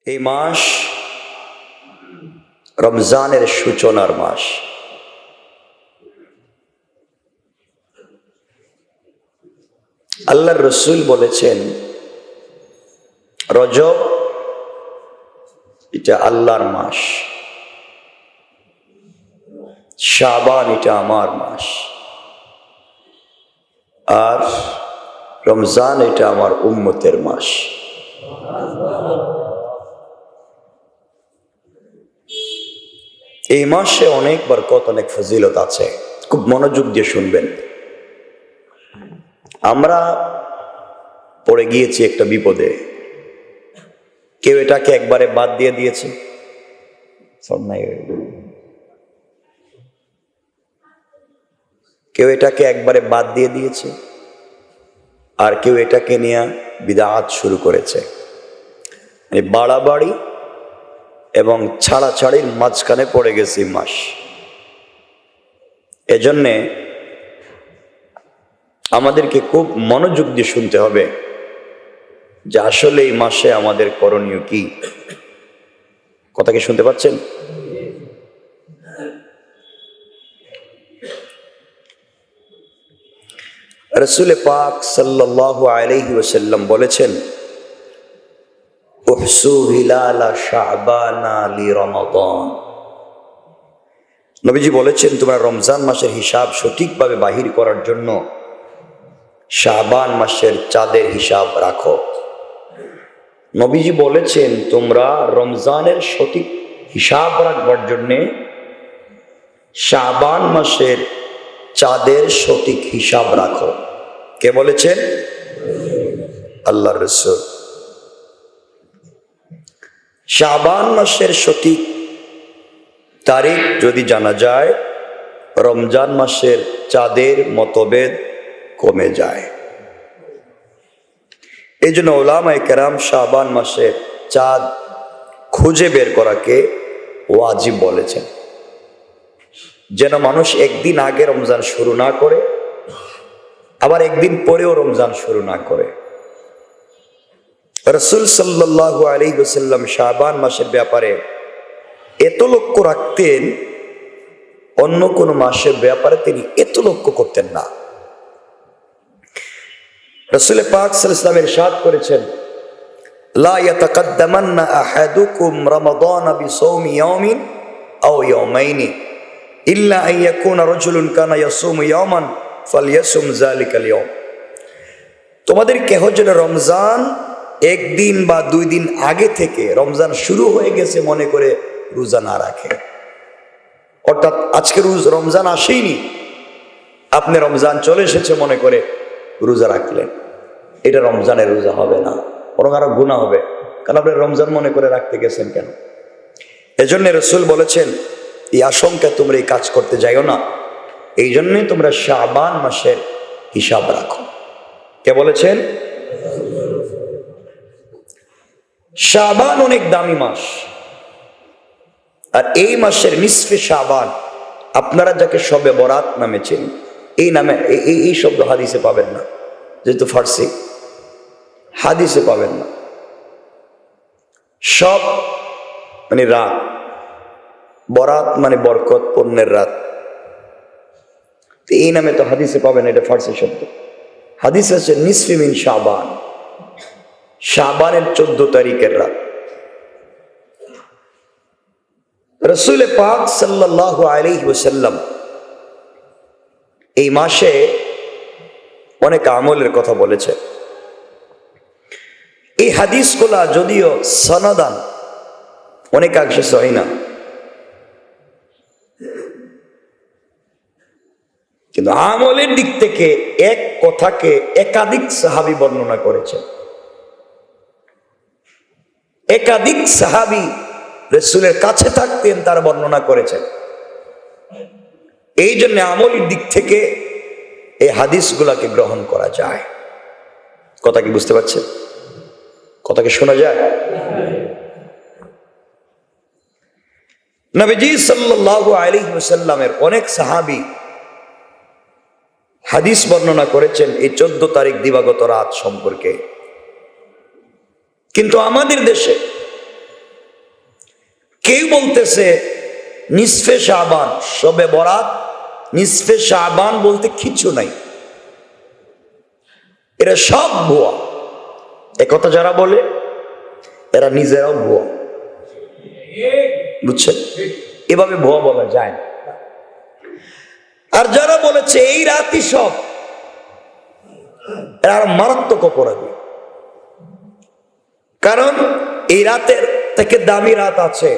এই মাস রমজানের সূচনার মাস। আল্লাহর রসুল বলেছেন, রজব এটা আল্লাহর মাস, শাবান এটা আমার মাস, আর রমজান এটা আমার উম্মতের মাস। এই মাসে অনেক বরকত, অনেক ফজিলত আছে। খুব মনোযোগ দিয়ে শুনবেন। আমরা পড়ে গিয়েছি একটা বিপদে। কেউ এটাকে একবারে বাদ দিয়ে দিয়েছে, কেউ এটাকে একবারে বাদ দিয়ে দিয়েছে, আর কেউ এটাকে নিয়ে বিদআত শুরু করেছে। বাড়াবাড়ি এবং ছাড়াছাড়ির মাঝখানে পড়ে গেছে মাস। এজন্যে আমাদেরকে খুব মনোযোগ দিয়ে শুনতে হবে যে আসলে এই মাসে আমাদের করণীয় কি। কথা কি শুনতে পাচ্ছেন? রাসূল পাক সাল্লাল্লাহু আলাইহি ওয়াসাল্লাম বলেছেন, উহসু হিলালা শাবানা লিরমাদান। নবীজি বলেছেন, তোমরা রমজান মাসের হিসাব সঠিকভাবে বাহির করার জন্য শাবান মাসের চাঁদের হিসাব রাখো। নবীজি বলেছেন, তোমরা রমজানের সঠিক হিসাব রাখবার জন্যে শাবান মাসের চাঁদের সঠিক হিসাব রাখো। কে বলেছেন? আল্লাহর রাসূল। শাবান মাসের সঠিক তারিখ যদি জানা যায়, রমজান মাসের চাঁদের মতভেদ কমে যায়। এই জন্য উলামায়ে কেরাম শাবান মাসের চাঁদ খুঁজে বের করাকে ওয়াজিব বলেছেন, যেন মানুষ একদিন আগে রমজান শুরু না করে, আবার একদিন পরেও রমজান শুরু না করে। রাসূল সাল্লাল্লাহু আলাইহি ওয়াসাল্লাম শাবান মাসের ব্যাপারে এত লক্ষ্য রাখতেন, অন্য কোন মাসের ব্যাপারে তিনি এত লক্ষ্য করতেন না। রাসূল পাক সাল্লাল্লাহু আলাইহি ওয়াসাল্লাম ইরশাদ করেছেন, লা ইয়াতাকাদ্দামান্না আহাদুকুম রমাদান বিসাওমি ইয়াওমিন আও ইয়াওমাইনি ইল্লা আন ইয়াকুনা রাজুলুন কানা ইয়াসুমু ইয়াওমান ফালইয়াসুম যালিকাল ইয়াওম। তোমাদের কেহ যেন রমজান একদিন বা 2 দিন আগে থেকে রমজান শুরু হয়ে গেছে মনে করে রোজা না রাখে। অর্থাৎ আজকে রমজান আসেইনি, আপনি রমজান চলে এসেছে মনে করে রোজা রাখলেন, এটা রমজানের রোজা হবে না, বরং আরো গুনাহ হবে। কারণ আপনি রমজান মনে করে রাখতে গেছেন কেন? এজন্য রাসূল বলেছেন, এই আশঙ্কা তোমরা এই কাজ করতে যাইও না। এই জন্যই তোমরা শাবান মাসের হিসাব রাখো। কে বলেছেন? শাবান অনেক দামি মাস, আর এই মাসের নিসফে শাবান, আপনারা যাকে শবে বরাত নামে চেনেন, এই নামে এই শব্দ হাদিসে পাবেন না, যেহেতু ফার্সি, হাদিসে পাবেন না। সব মানে রাত, বরাত মানে বরকত, পুণ্যের রাত, এই নামে তো হাদিসে পাবেন, এটা ফার্সি শব্দ। হাদিস আছে নিসফে মিন শাবান, শাবানের 14 তারিখের রাত। রাসূল পাক সাল্লাল্লাহু আলাইহি ওয়াসাল্লাম এই মাসে অনেক আমলের কথা বলেছে। এই হাদিসগুলা যদিও সনদান অনেকাংশে সহিহ না, কিন্তু আমলের দিক থেকে এক কথাকে একাধিক সাহাবী বর্ণনা করেছে। একাধিক সাহাবী রাসূলের কাছে থাকতেন, তার বর্ণনা করেছেন। এই জন্য আমলের দিক থেকে এই হাদিসগুলাকে গ্রহণ করা যায়। কথা কি বুঝতে পারছেন? কথা কি শোনা যায়? নবীজি সাল্লাল্লাহু আলাইহি ওয়াসাল্লামের অনেক সাহাবী হাদিস বর্ণনা করেছেন এই 14 তারিখ দিবাগত রাত সম্পর্কে। কিন্তু আমাদের দেশে কেউ বলতেছে নিসফে শাবান, শবে বরাত, নিসফে শাবান বলতে কিছু নাই, এরা সব ভুয়া। একথা যারা বলে এরা নিজেরাও ভুয়া, বুঝছেন? এভাবে ভুয়া বলা যায় না। আর যারা বলেছে এই রাতই সব, এরা মারাত্মক অপরাধী। কারণ এই রাতের থেকে দামি রাত আছে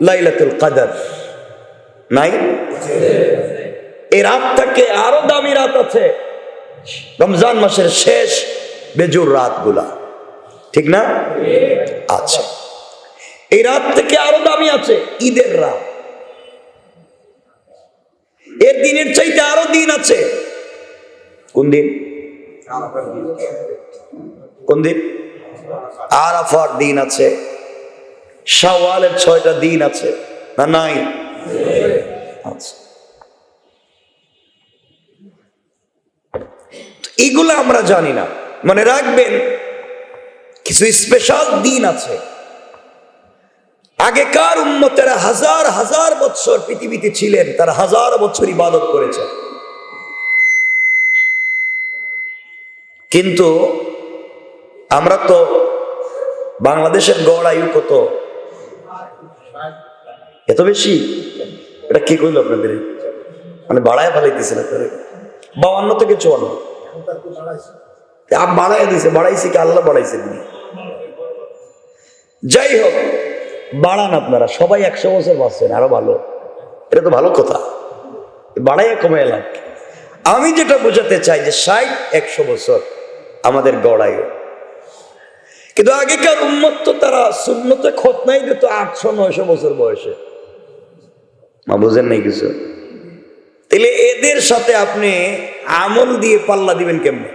লাইলাতুল কদর, নাই? এই রাত থেকে আরো দামি রাত আছে রমজান মাসের শেষ বেজুর রাতগুলা, ঠিক না? আচ্ছা, এই রাত থেকে আরো দামি আছে ঈদের রাত, এর দিনের চাইতে আরো দিন আছে। কোন দিন? কোন দিন? আরাফার দিন আছে, শাওয়ালের 6টা দিন আছে না নাই? আচ্ছা, এগুলো আমরা জানি না। মনে রাখবেন কিছু স্পেশাল দিন আছে। আগেকার উম্মতেরা হাজার হাজার বছর পৃথিবীতে ছিলেন, তারা হাজার বছর ইবাদত করেছেন, কিন্তু আমরা তো বাংলাদেশের গড় আয়ু কত? এত বেশি? এটা কি কইল আপনাদের? মানে বাড়ায় ফেলাইতেছেন আপনারা? 52 থেকে 54 বাড়াই দিছে। বাড়াইছে কি আল্লাহ বাড়াইছেন? যাই হোক, বাড়ান আপনারা, সবাই 100 বছর বাঁচছেন, আরো ভালো। এটা তো ভালো কথা, বাড়াইয়া কমে এলাম। আমি যেটা বোঝাতে চাই যে 60-100 বছর আমাদের গড়ায়, কিন্তু আগেকার উম্মত তো তারা সুন্নতে খতনাই দিত 800-900 বছর বয়সে। মা বুঝেন নাই কিছু? তাহলে এদের সাথে আপনি আমল দিয়ে পাল্লা দিবেন কেমনে?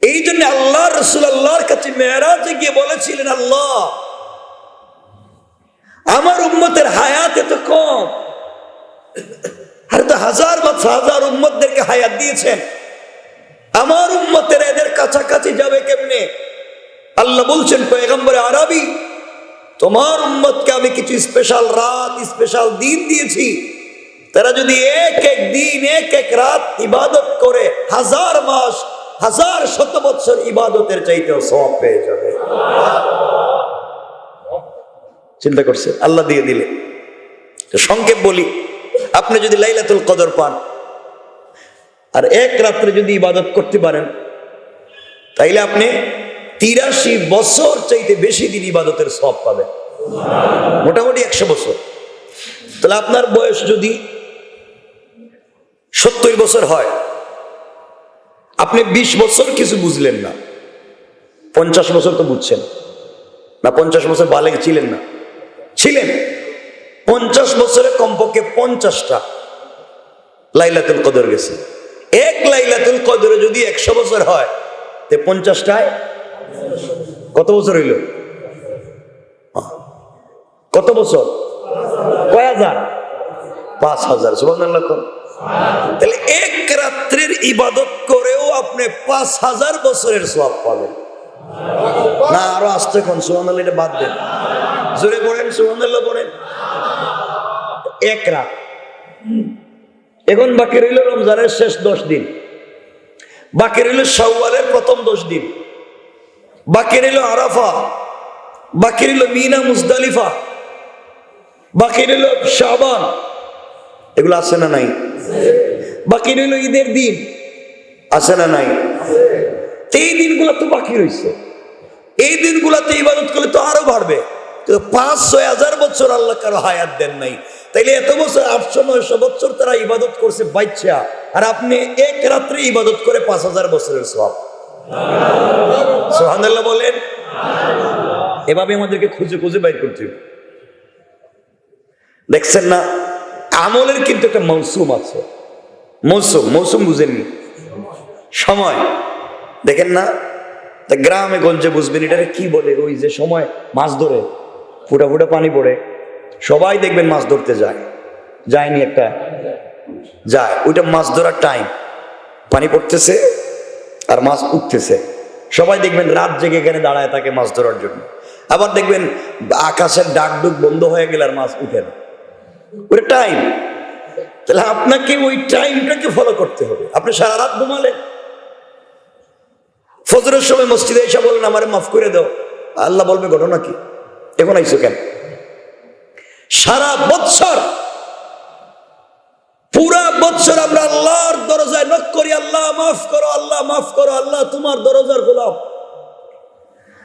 এই জন্য আল্লাহ রাসূল আল্লাহর কাছে মেরাজে গিয়ে বলেছিলেন, আল্লাহ আমার উম্মতের হায়াত এত কম, আর তো হাজার বছর হাজার উম্মতদেরকে হায়াত দিয়েছেন, আমার উম্মতের এদের কাছাকাছি যাবে কেমনে? আল্লাহ বলছেন, পয়গম্বরে আরবি তোমার উম্মতকে আমি কিছু স্পেশাল রাত, স্পেশাল দিন দিয়েছি, তারা যদি এক এক দিন এক এক রাত ইবাদত করে হাজার মাস, হাজার শত বছর ইবাদতের চাইতেও সওয়াব পেয়ে যাবে। চিন্তা করছে, আল্লাহ দিয়ে দিলে। সংক্ষেপ বলি, আপনি যদি লাইলাতুল কদর পান আর এক রাত্রে যদি ইবাদত করতে পারেন, তাইলে আপনি 83 বছর চাইতে বেশি দিন ইবাদতের সওয়াব পাবেন, মোটামুটি 100 বছর। তাহলে আপনার বয়স যদি 70 বছর হয়, আপনি 20 বছর কিছু বুঝলেন না, 50 বছর তো বুঝছেন না? 50 বছর বালেগ ছিলেন না? ছিলেন। 50 বছরে কমপক্ষে 50টা লাইলাতুল কদর গেছে। এক লাইলাতুল কদরে যদি 100 বছর হয়, তে 50টায় কত বছর হইল? কত বছর? কয় হাজার? 5000। সুবহানাল্লাহ। তাহলে এক রাত্রির ইবাদত করেও আপনি 5000 বছরের সওয়াব পাবেন। না আরো আসতে কোন? সুবহানাল্লাহ, এটা বাদ দেন, জোরে পড়েন সুবহানাল্লাহ পড়েন। এক রাত। এখন বাকি রইল রমজানের শেষ 10 দিন, বাকি রইল শাওয়ালের প্রথম 10 দিন, বাকি রইল আরাফা, বাকি রইল মিনা মুজদালিফা, বাকি রইল শাবান। এগুলো আছে না নাই? বাকি রইল ঈদের দিন, আছে না নাই? এই দিনগুলো তো বাকি রইছে, এই দিনগুলোতে ইবাদত করলে তো আরো বাড়বে। 5-6 হাজার বছর আল্লাহ কারো হায়াত দেন নাই, তাইলে এত বছর 800-900 বছর তারা ইবাদত করছে বাচ্চা, আর আপনি এক রাত্রে ইবাদত করে 5000 বছরের সওয়াব। সুবহানাল্লাহ বলেন। এভাবে আমাদেরকে খুঁজে খুঁজে বাইর করতে হবে। দেখছেন না, আমলের কিন্তু একটা মৌসুম আছে। মৌসুম বুঝেননি? সময় দেখেন না, তা গ্রামে গঞ্জে বুঝবেন এটারে কি বলে। ওই যে সময় মাছ ধরে, ফুটা ফুটা পানি পড়ে, সবাই দেখবেন মাছ ধরতে যায়, যায়নি একটা যায়, ওইটা মাছ ধরার টাইম। পানি পড়তেছে আর মাছ উঠতেছে, সবাই দেখবেন রাত জেগে এখানে দাঁড়ায় থাকে মাছ ধরার জন্য। আবার দেখবেন আকাশের ডাক ডুক বন্ধ হয়ে গেলে আর মাছ উঠে না, ওটা টাইম। তাহলে আপনাকে ওই টাইমটাকে ফলো করতে হবে। আপনি সারা রাত ঘুমালেন, ফজরের সময় মসজিদে এসে বলেন আমারে মাফ করে দাও, আল্লাহ বলবে ঘটনা কি, এখন আইসো কেন? সারা বৎসর, পুরা বৎসর আমরা আল্লাহর দরজায় নক করি, আল্লাহ মাফ করো, আল্লাহ মাফ করো, আল্লাহ তোমার দরজার গোলাম।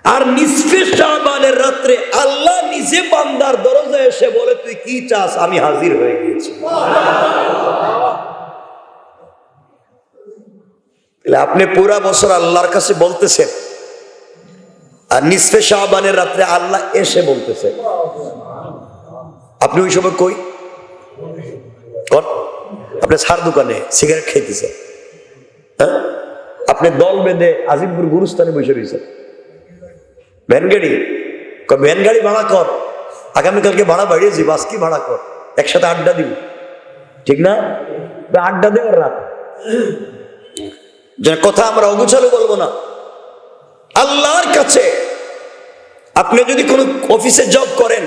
আর নিসফে শাবানের রাত্রে আল্লাহ নিজে বান্দার দরজায় এসে বলে তুই কি চাস, আমি হাজির হয়ে গিয়েছি। আপনি পুরা বছর আল্লাহর কাছে বলতেছেন, আর নিসফে শাবানের রাত্রে আল্লাহ এসে বলতেছেন। আপনি ওই সময় কই আপনি সার দোকানে সিগারেট খাইতেছেন, হ্যাঁ? আপনি দল বেঁধে আজিমপুর গুরুস্থানে বসে রয়েছেন, ভ্যান গাড়ি ভাড়া কর, আগামীকালকে ভাড়া বাড়িয়েছি, বাস কি ভাড়া কর, একসাথে আড্ডা দিব, ঠিক না? আড্ডা দেওয়ার রাত, যে কথা আমরা অগুছালো বলবো না। আল্লাহর কাছে আপনি যদি কোনো অফিসে জব করেন,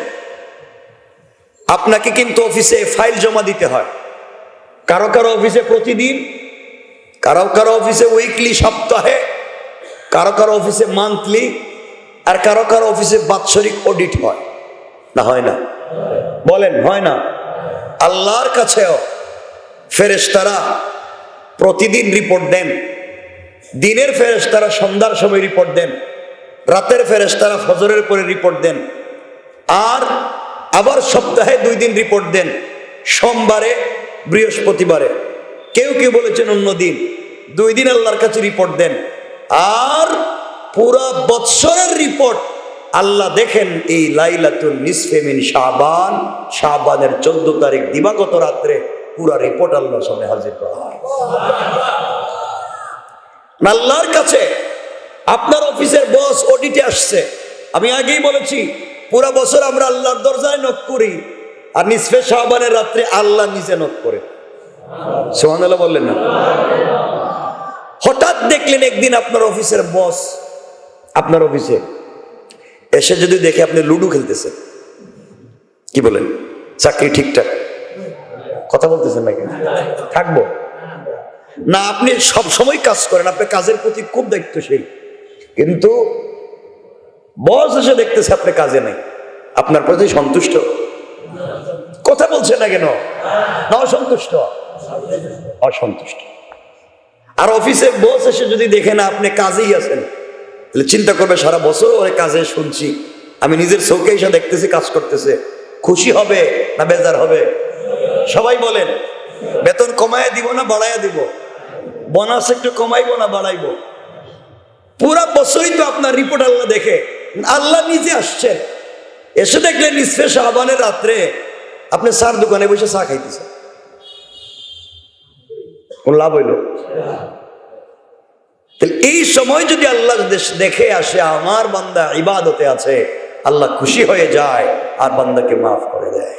আপনাকে কিন্তু অফিসে ফাইল জমা দিতে হয়। কারো কারো অফিসে প্রতিদিন, কারো কারো অফিসে উইকলি, সপ্তাহে, কারো কারো অফিসে মান্থলি, আর কারো কারো অফিসে বাৎসরিক অডিট হয় না, হয় না? বলেন হয় না? আল্লাহর কাছেও ফেরেশতারা প্রতিদিন রিপোর্ট দেন। দিনের ফেরেশতারা সন্ধ্যার সময় রিপোর্ট দেন, রাতের ফেরেশতারা ফজরের পরে রিপোর্ট দেন, আর আবার সপ্তাহে 2 দিন রিপোর্ট দেন, সোমবারে বৃহস্পতিবারে। কেউ কেউ বলেছেন অন্য দিন, 2 দিন আল্লাহর কাছে রিপোর্ট দেন। আর পুরা বৎসরের রিপোর্ট আল্লাহ দেখেন এই লাইলাতুল নিসফে মিন শাবান, শাবানের 14 তারিখ দিবাগত রাত্রে পুরা রিপোর্ট আল্লাহর সামনে হাজির করা হয়। আল্লাহর কাছে আপনার অফিসের বস অডিটে আসছে, আমি আগেই বলেছি পুরা বছর আমরা আল্লাহর দরজায় নক করি, আর নিসফে শাবানের রাত্রে আল্লাহ নিজে নক করে। সুবহানাল্লাহ বললেন না? হঠাৎ দেখলেন একদিন আপনার অফিসের বস আপনার অফিসে এসে যদি দেখে আপনি লুডো খেলতেছেন, কি বলেন? চাকরি ঠিকঠাক কথা বলতেছেন না কেন? থাকবো না, আপনি সব সময় কাজ করেন, আপনি কাজের প্রতি খুব দায়িত্বশীল, কিন্তু বস এসে দেখতেছে আপনি কাজে নাই, আপনার প্রতি সন্তুষ্ট? কথা বলছেন না কেন? না অসন্তুষ্ট? অসন্তুষ্ট। আর অফিসে বস এসে যদি দেখে না আপনি কাজেই আছেন, তাহলে চিন্তা করবে সারা বছর ওরে কাজে শুনছি, আমি নিজের চোখে এসে দেখতেছি কাজ করতেছে, খুশি হবে না বেজার হবে? সবাই বলেন, বেতন কমায় দিব না বাড়াইয়া দিব? বোনাস একটু কমাইবো না বাড়াইবো? পুরা বছরই তো আপনার রিপোর্ট আল্লাহ দেখে। আল্লাহ নিজে আসছেন, এসে দেখলেন নিসফে শাবানের রাত্রে আপনি চার দোকানে বসে চা খাইতেছেন, কোন লাভ হইল? এই সময় যদি আল্লাহ দেখে আসে আমার বান্দা ইবাদতে আছে, আল্লাহ খুশি হয়ে যায় আর বান্দাকে মাফ করে দেয়।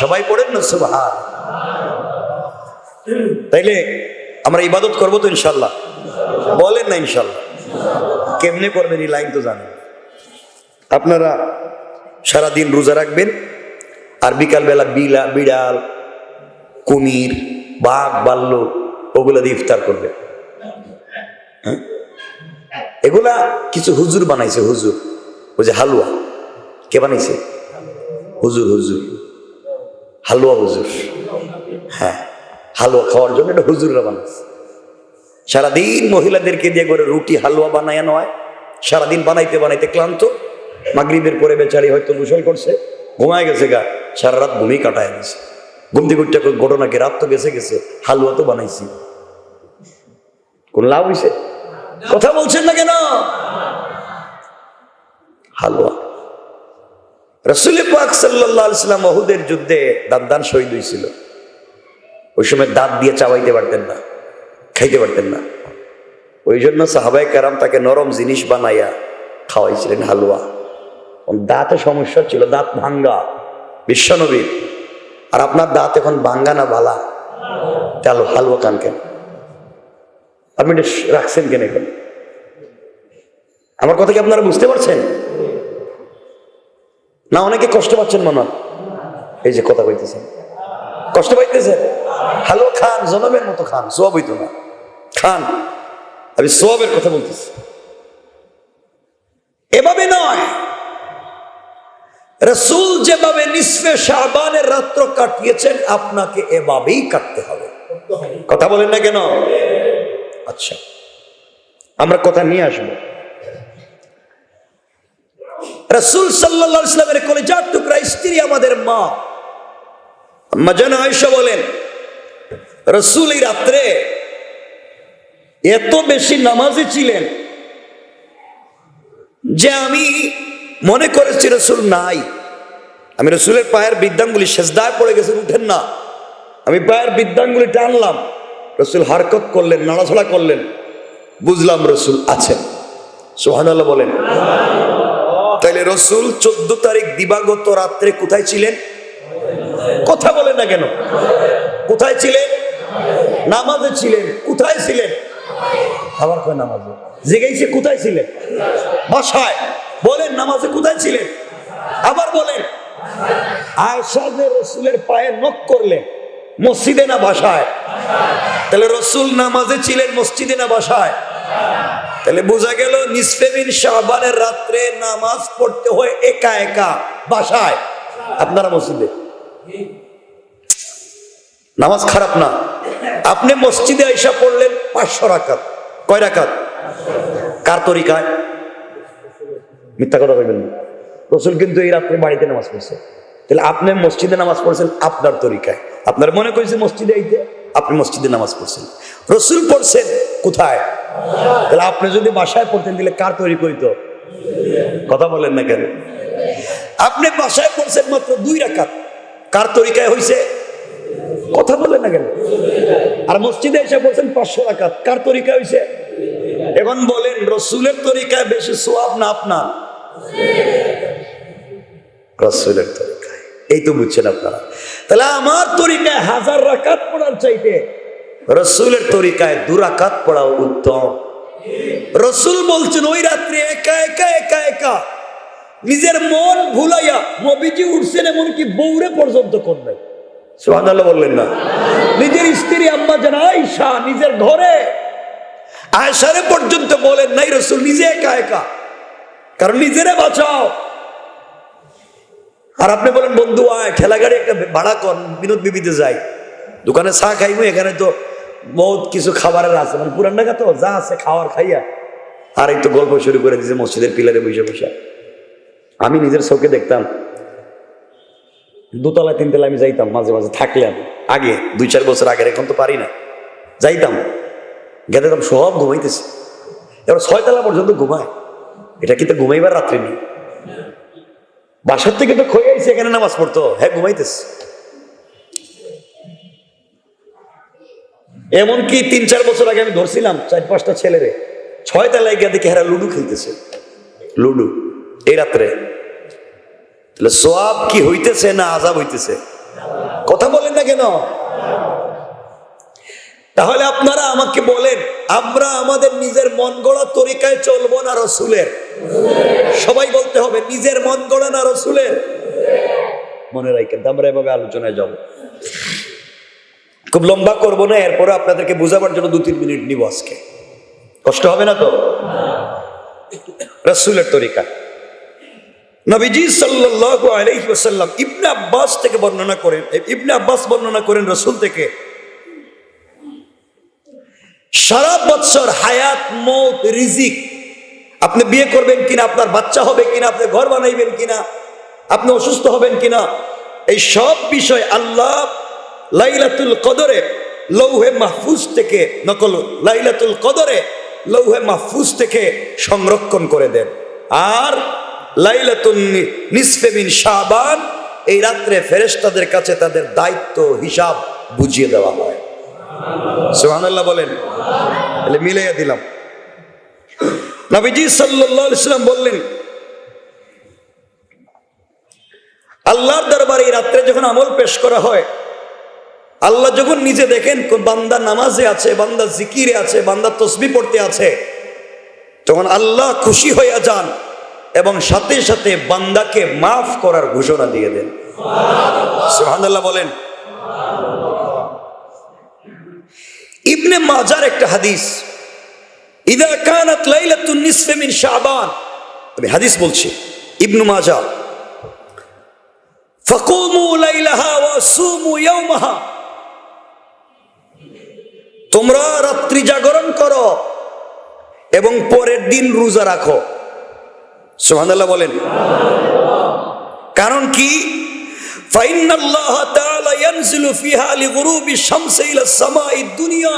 সবাই পড়েন না সুবহান। তাইলে আমরা ইবাদত করবো তো ইনশাল্লাহ? বলেন না ইনশাল্লাহ? কেমনে করবেন এই লাইন তো জানেন। আপনারা সারাদিন রোজা রাখবেন, আর বিকালবেলা বিড়াল, কুমির, বাঘ, ভাল্লুক ওগুলো দিয়ে ইফতার করবেন। হ্যাঁ, এগুলা কিছু হুজুর বানাইছে, হুজুর, ওই যে হালুয়া, কে বানাইছে? হুজুর হালুয়া হুজুর। হ্যাঁ, হালুয়া খাওয়ার জন্য এটা হুজুররা বানাইছে। সারাদিন মহিলাদেরকে দিয়ে করে রুটি হালুয়া বানায় নয়, সারাদিন বানাইতে বানাইতে ক্লান্ত, মাগরিবের পরে বেচারি হয়তো গোসল করছে, ঘুমায় গেছে গা, সারা রাত ঘুমিয়ে কাটায় গেছে। ঘুম থেকে উঠতে ঘটনা কি, রাত তো গেছে, হালুয়া তো বানাইছি, কোন লাভ হয়েছে? কথা বলছেন না কেন? হালুয়া। রাসূল পাক সাল্লাল্লাহু আলাইহি ওয়াসাল্লাম উহুদের যুদ্ধে দাঁত শহীদ হয়েছিল। ওই সময় দাঁত দিয়ে চাবাইতে পারতেন না, খাইতে পারতেন না, ওই জন্য সাহাবায়ে কেরাম তাকে নরম জিনিস বানাইয়া খাওয়াইছিলেন, হালুয়া। দাঁতে সমস্যা ছিল, দাঁত ভাঙ্গা বিশ্বনবীর। আর আপনার দাঁত এখন ভাঙ্গা না বালা? তাহলে হালুয়া খান কেন? আপনি এটা রাখছেন কেন এখন? আমার কথা কি আপনারা বুঝতে পারছেন না? অনেকে কষ্ট পাচ্ছেন মনে হয়। এই যে কথা কইতেছেন, কষ্ট পাইতেছেন। হ্যালো খান, জনমের মতো খান, সব হইতো না, খান। আমি সবের কথা বলতেছি, এভাবে নয়। রাসূল যেভাবে নিসফে শাবানের রাত্র কাটিয়েছেন, আপনাকে এভাবেই কাটতে হবে। কথা বলেন না কেন? আচ্ছা, আমরা কথা নিয়ে আসবো। রাসূল সাল্লাল্লাহু আলাইহি ওয়াসাল্লামের কলিজার টুকরা স্ত্রী আমাদের মা আম্মা জান আয়েশা বলেন, রাসূল এই রাত্রে এত বেশি নামাজি ছিলেন যে আমি মনে করেছি রাসূল নাই। আমি রাসূলের পায়ের বৃদ্ধাঙ্গুলি সেজদায় পড়ে গেছেন, উঠেন না। আমি পায়ের বৃদ্ধাঙ্গুলি টানলাম, রাসূল হারকত করলেন, নাড়াচাড়া করলেন, বুঝলাম রাসূল আছেন। সুবহানাল্লাহ বলেন। তাইলে রাসূল 14 তারিখ দিবাগত রাত্রে কোথায় ছিলেন? কথা বলেন না কেন? কোথায় ছিলেন? নামাজে ছিলেন। কোথায় ছিলেন? আবার কয় নামাজে। জেগেইছে, কোথায় ছিলেন? বাসায়। বলেন নামাজে কোথায় ছিলেন? আবার বলেন। আয়েশা যে রাসূলের পায়ে নক করলেন, মসজিদে না বাসায়? তাহলে রাসূল নামাজে ছিলেন মসজিদে না বাসায়? তাহলে বোঝা গেল নিসফে মিন শাবানের রাত্রে নামাজ পড়তে হয় একা একা বাসায়, আপনারা মসজিদে। নামাজ খারাপ না, আপনি মসজিদে আইসা পড়লেন 500 রাকাত। কয় রাকাত? কার তরিকায়? মিথ্যা কথা কইবেন না, রাসূল কিন্তু এই রাত্রে বাড়িতে নামাজ পড়ছে। তাহলে আপনি মসজিদে নামাজ পড়ছেন আপনার তরিকায়। আপনার মনে করেছে মসজিদে আইতে, আপনি মসজিদে নামাজ পড়ছেন। রাসূল পড়ছেন কোথায়? তাহলে আপনি যদি বাসায় পড়তেন তাহলে কার তরিকা হইতো? কথা বলেন না কেন? আপনি বাসায় পড়ছেন মাত্র 2 রাকাত, কার তরিকায় হইছে? কথা বলেন না কেন? আর মসজিদে এসে পড়ছেন 500 রাকাত, কার তরিকা হইছে? এখন বলেন রাসূলের তরিকায় বেশি সওয়াব না আপনার? রাসূলের তরিকায়। এই তো বুঝছেন আপনারা। তাহলে আমার তরিকায় 1000 রাকাত পড়ার চাইতে রাসূলের তরিকায় 2 রাকাত পড়া উত্তম। রাসূল বলছেন ওই রাত্রে একা একা একা একা নিজের মন ভুলাইয়া নবীজি উঠছেন, এমনকি বউরে পর্যন্ত করলেন। সুবহানাল্লাহ বললেন না? নিজের স্ত্রী আম্মা জান আয়েশা নিজের ঘরে, আয়েশারে পর্যন্ত বলেন নাই রাসূল নিজে একা একা, কারণ নিজেরে বাঁচাও। আর আপনি বলেন বন্ধু আয় ঠেলা গাড়ি একটা ভাড়া কর, বিনোদ বিবিতে যাই, দোকানে চা খাইবো, এখানে তো বহুত কিছু খাবারের আছে, মানে পুরান ঢাকা তো যা আছে খাওয়ার খাইয়া। আর এই তো গল্প শুরু করে দিয়েছে মসজিদের পিলারে বসে বসে। আমি নিজের চোখে দেখতাম, 2 তলা 3 তলা আমি যাইতাম মাঝে মাঝে, থাকলাম আগে 2-4 বছর আগের, এখন তো পারি না। যাইতাম, গেতাম, সব ঘুমাইতেছে। এবার 6 তলা পর্যন্ত ঘুমায়। এটা কিন্তু ঘুমাইবার রাত্রি নেই, বাসার থেকে তো খয়ে আইছে, এখানে নামাজ পড়তো, হ্যাঁ ঘুমাইতেছে। এমনকি 3-4 বছর আগে আমি ধরছিলাম 4-5টা ছেলেরে, 6 তলায় গিয়ে দেখি হেরা লুডু খেলতেছে, লুডু এই রাত্রে। তাহলে সওয়াব কি হইতেছে না আযাব হইতেছে? কথা বলেন না কেন? তাহলে আপনারা আমাকে বলেন, আমরা আমাদের নিজের মন গড়া তরিকায় চলবো না রাসূলের? সবাই বলতে হবে নিজের মন গড়া না রাসূলের? মনে রাখেন, আমরা এভাবে আলোচনায় যাব। খুব লম্বা করবো না, এরপরে আপনাদেরকে বোঝাবার জন্য 2-3 মিনিট নিব আজকে, কষ্ট হবে না তো? রাসূলের তরিকা। নবীজি সাল্লাল্লাহু আলাইহি ওয়াসাল্লাম ইবনে আব্বাস থেকে বর্ণনা করেন, ইবনে আব্বাস বর্ণনা করেন রাসূল থেকে, সারা বছর হায়াত, মৌত, রিজিক, আপনি বিয়ে করবেন কিনা, আপনার বাচ্চা হবে কিনা, আপনি ঘর বানাইবেন কিনা, আপনি অসুস্থ হবেন কিনা, এই সব বিষয় আল্লাহ লাইলাতুল কদরে লৌহে মাহফুজ থেকে নকল, লাইলাতুল কদরে লৌহে মাহফুজ থেকে সংরক্ষণ করে দেন। আর লাইলাতুন নিসফে মিন শাবান, এই রাত্রে ফেরেশতাদের কাছে তাদের দায়িত্ব হিসাব বুঝিয়ে দেওয়া হয়। সুবহানাল্লাহ বলেন। তাহলে মিলাইয়া দিলাম। নবীজি সাল্লাল্লাহু আলাইহি ওয়াসাল্লাম বললেন, আল্লাহর দরবারে এই রাত্রে যখন আমল পেশ করা হয়, আল্লাহ যখন নিজে দেখেন কোন বান্দা নামাজে আছে, বান্দা জিকিরে আছে, বান্দা তসবিহ পড়তে আছে, তখন আল্লাহ খুশি হইয়া যান এবং সাথে সাথে বান্দাকে মাফ করার ঘোষণা দিয়ে দেন। সুবহানাল্লাহ বলেন। ইবনে মাজার একটা হাদিস, ইদা কানাত লাইলাতুন নিসফি মিন শাবান, আমি হাদিস বলছি, ইবনে মাজা, ফাকুমু লাইলাহা ওয়া সুমু ইয়াওমাহা, তোমরা রাত্রি জাগরণ করো এবং পরের দিন রোজা রাখো। সুবহানাল্লাহ বলেন। কারণ কি? ফাইন্নাল্লাহ তাআলা ইয়ানজিলু ফিহা লিগুরুবি শামসি ইলা সামাঈদ দুনিয়া,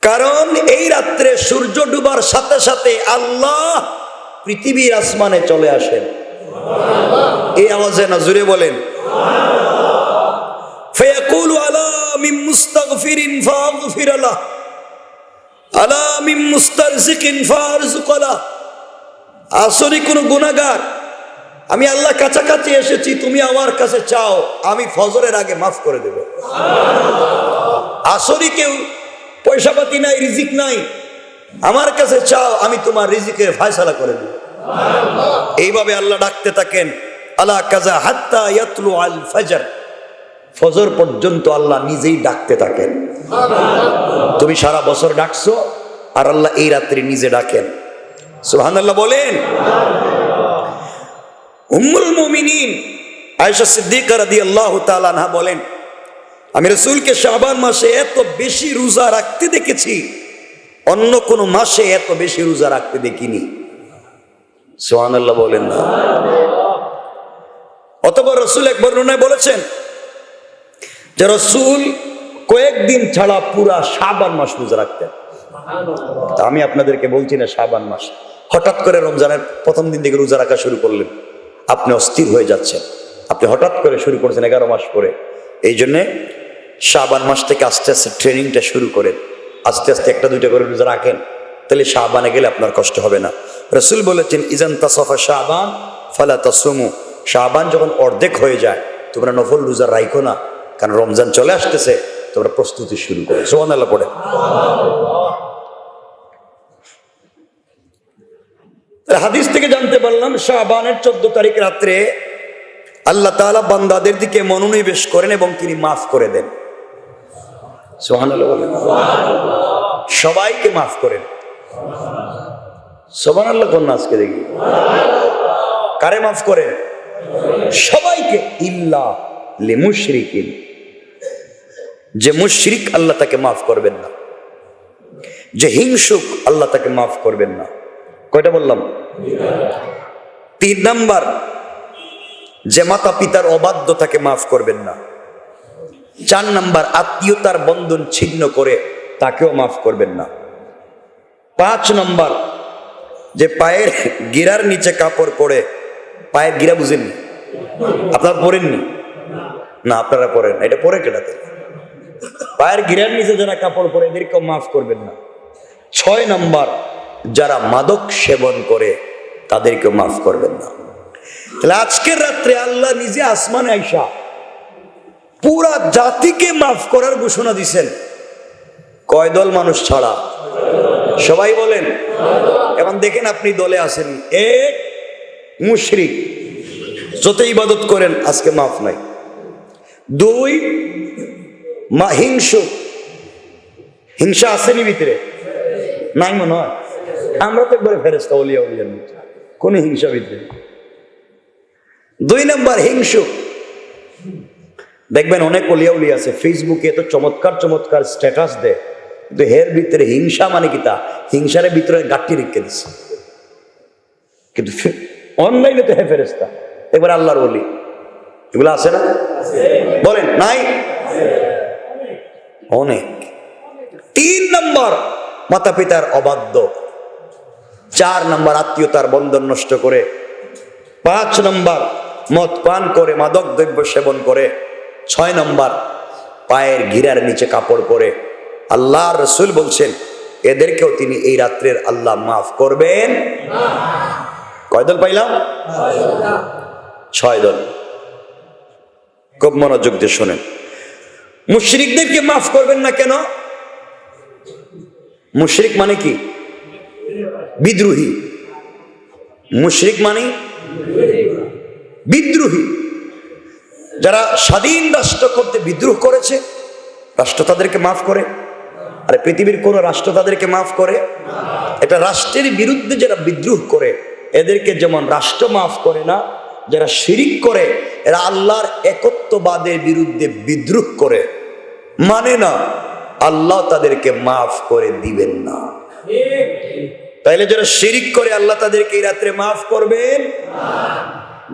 কারণ এই রাত্রে সূর্য ডুবার সাথে সাথে আল্লাহ পৃথিবীর আসমানে চলে আসেন। এই আওয়াজে না জোরে বলেন। ফায়াকুলু আলা মিন মুস্তাগফিরিন ফাগফির লাহ, আলা মিন মুস্তারজিকিন ফারজুক লাহ। আসরে কোন গুনাহগার, আমি আল্লাহ কাছাকাছি এসেছি, তুমি আমার কাছে চাও, আমি ফজরের আগে মাফ করে দেব। আসরে কেউ পয়সা পাতি নাই, রিজিক নাই, আমার কাছে চাও, আমি তোমার রিজিকের ফয়সালা করে দেব। এইভাবে আল্লাহ ডাকতে থাকেন, আলা কাজা হাত্তা ইয়াতলু আল ফজর, ফজর পর্যন্ত আল্লাহ নিজেই ডাকতে থাকেন। তুমি সারা বছর ডাকছো, আর আল্লাহ এই রাত্রি নিজে ডাকেন। সুবহানাল্লাহ বলেন। উম্মুল মুমিনিন আয়েশা সিদ্দিকা রাদিয়াল্লাহু তাআলা আনহা বলেন, আমি রাসূলকে শাবান মাসে এত বেশি রোজা রাখতে দেখেছি, অন্য কোন মাসে এত বেশি রোজা রাখতে দেখিনি। সুবহানাল্লাহ বলেন না। অতঃপর রাসূল এক বর্ণনায় বলেছেন যে রাসূল কয়েকদিন ছাড়া পুরা শাবান মাস রোজা রাখতেন। আমি আপনাদেরকে বলছি না শাবান মাস, হঠাৎ করে রমজানের প্রথম দিন থেকে রোজা রাখা শুরু করলেন, আপনি অস্থির হয়ে যাচ্ছেন। আপনি হঠাৎ করে শুরু করেছেন 11 মাস পরে। এই জন্যে শাবান মাস থেকে আস্তে আস্তে ট্রেনিংটা শুরু করেন, আস্তে আস্তে একটা দুইটা করে রোজা রাখেন, তাহলে শাবানে গেলে আপনার কষ্ট হবে না। রাসূল বলেছেন, ইজান তাসাফা শাবান ফালা তাসুমু, শাবান যখন অর্ধেক হয়ে যায় তোমরা নফল রোজা রাখো না, কারণ রমজান চলে আসতেছে, তোমরা প্রস্তুতি শুরু করো। সুবহানাল্লাহ পড়ে। হাদিস থেকে জানতে পারলাম শাবানের 14 তারিখ রাত্রে আল্লাহ তাআলা বান্দাদের দিকে মনোনিবেশ করেন এবং তিনি মাফ করে দেন। সুবহানাল্লাহ বলেন। সবাইকে মাফ করেন। সুবহানাল্লাহ কোন আজকে দেখি কারে মাফ করেন? সবাইকে। ইল্লা লিমুশরিকিন, যে মুশরিক আল্লাহ তাকে মাফ করবেন না, যে হিংসুক আল্লাহ তাকে মাফ করবেন না। কয়টা বললাম? 3 নাম্বার, যে মাতা পিতার অবাধ্য তাকে মাফ করবেন না। 4 নাম্বার, আত্মীয়তার বন্ধন ছিন্ন করে তাকেও মাফ করবেন না। 5 নাম্বার, যে পায়ের গিরার নিচে কাপড় পরে, পায়ের গিরা বুঝেননি আপনারা, পরেননি না, আপনারা পরেন না, এটা পরে কেটাতে, পায়ের গিরার নিচে যারা কাপড় পরে এদেরকেও মাফ করবেন না। 6 নাম্বার, যারা মাদক সেবন করে তাদেরকেও মাফ করবেন না। তাহলে আজকের রাত্রে আল্লাহ নিজে আসমানে আইসা পুরা জাতিকে মাফ করার ঘোষণা দিছেন। কয় দল মানুষ ছাড়া? সবাই বলেন। এখন দেখেন আপনি দলে আছেন, 1 মুশরিক, যত ইবাদত করেন আজকে মাফ নাই। 2 হিংসুক, হিংসা আসেনি ভিতরে? নাই মনে হয়। আমরা তো একবারে ফেরেশতা, ওলিয়া উলিয়ার মতো, কোন হিংসা ভিতরে। 2 নাম্বার হিংসুক। দেখবেন অনেক ওলিয়া উলিয়া আছে, ফেসবুকে তো চমৎকার চমৎকার স্ট্যাটাস দেয়, কিন্তু এর ভিতরে হিংসা মানে কি? তা হিংসার ভিতরে গাঁটটি রেখে দিচ্ছে, কিন্তু অনলাইনে তো হে ফেরেশতা, একবার আল্লাহর ওলি। এগুলো আছে না? বলেন নাই? অনেক। 3 নাম্বার, মাতা পিতার অবাধ্য। 4 নাম্বার, আত্মীয়তার বন্ধন নষ্ট করে। 5 নাম্বার, মদ পান করে মাদক দ্রব্য সেবন করে। 6 নাম্বার, পায়ের গিরার নিচে কাপড় পরে। আল্লাহর রাসূল বলছেন এদেরকেও তিনি এই রাত্রের আল্লাহ মাফ করবেন। কয় দল পাইলাম? 6 দল। খুব মনোযোগ দিয়ে শোনেন। মুশরিকদেরকে মাফ করবেন না কেন? মুশরিক মানে কি? বিদ্রোহী। মুশরিক মানে বিদ্রোহী। যারা স্বাধীন রাষ্ট্র করতে বিদ্রোহ করেছে, রাষ্ট্র তাদেরকে মাফ করে? আরে পৃথিবীর কোন রাষ্ট্র তাদেরকে মাফ করে? এটা রাষ্ট্রের বিরুদ্ধে যারা বিদ্রোহ করে এদেরকে যেমন রাষ্ট্র মাফ করে না, যারা শিরিক করে এরা আল্লাহর একত্ববাদের বিরুদ্ধে বিদ্রোহ করে, মানে না, আল্লাহ তাদেরকে মাফ করে দিবেন না। তাইলে যারা শিরিক করে আল্লাহ তাদেরকে এই রাত্রে মাফ করবেন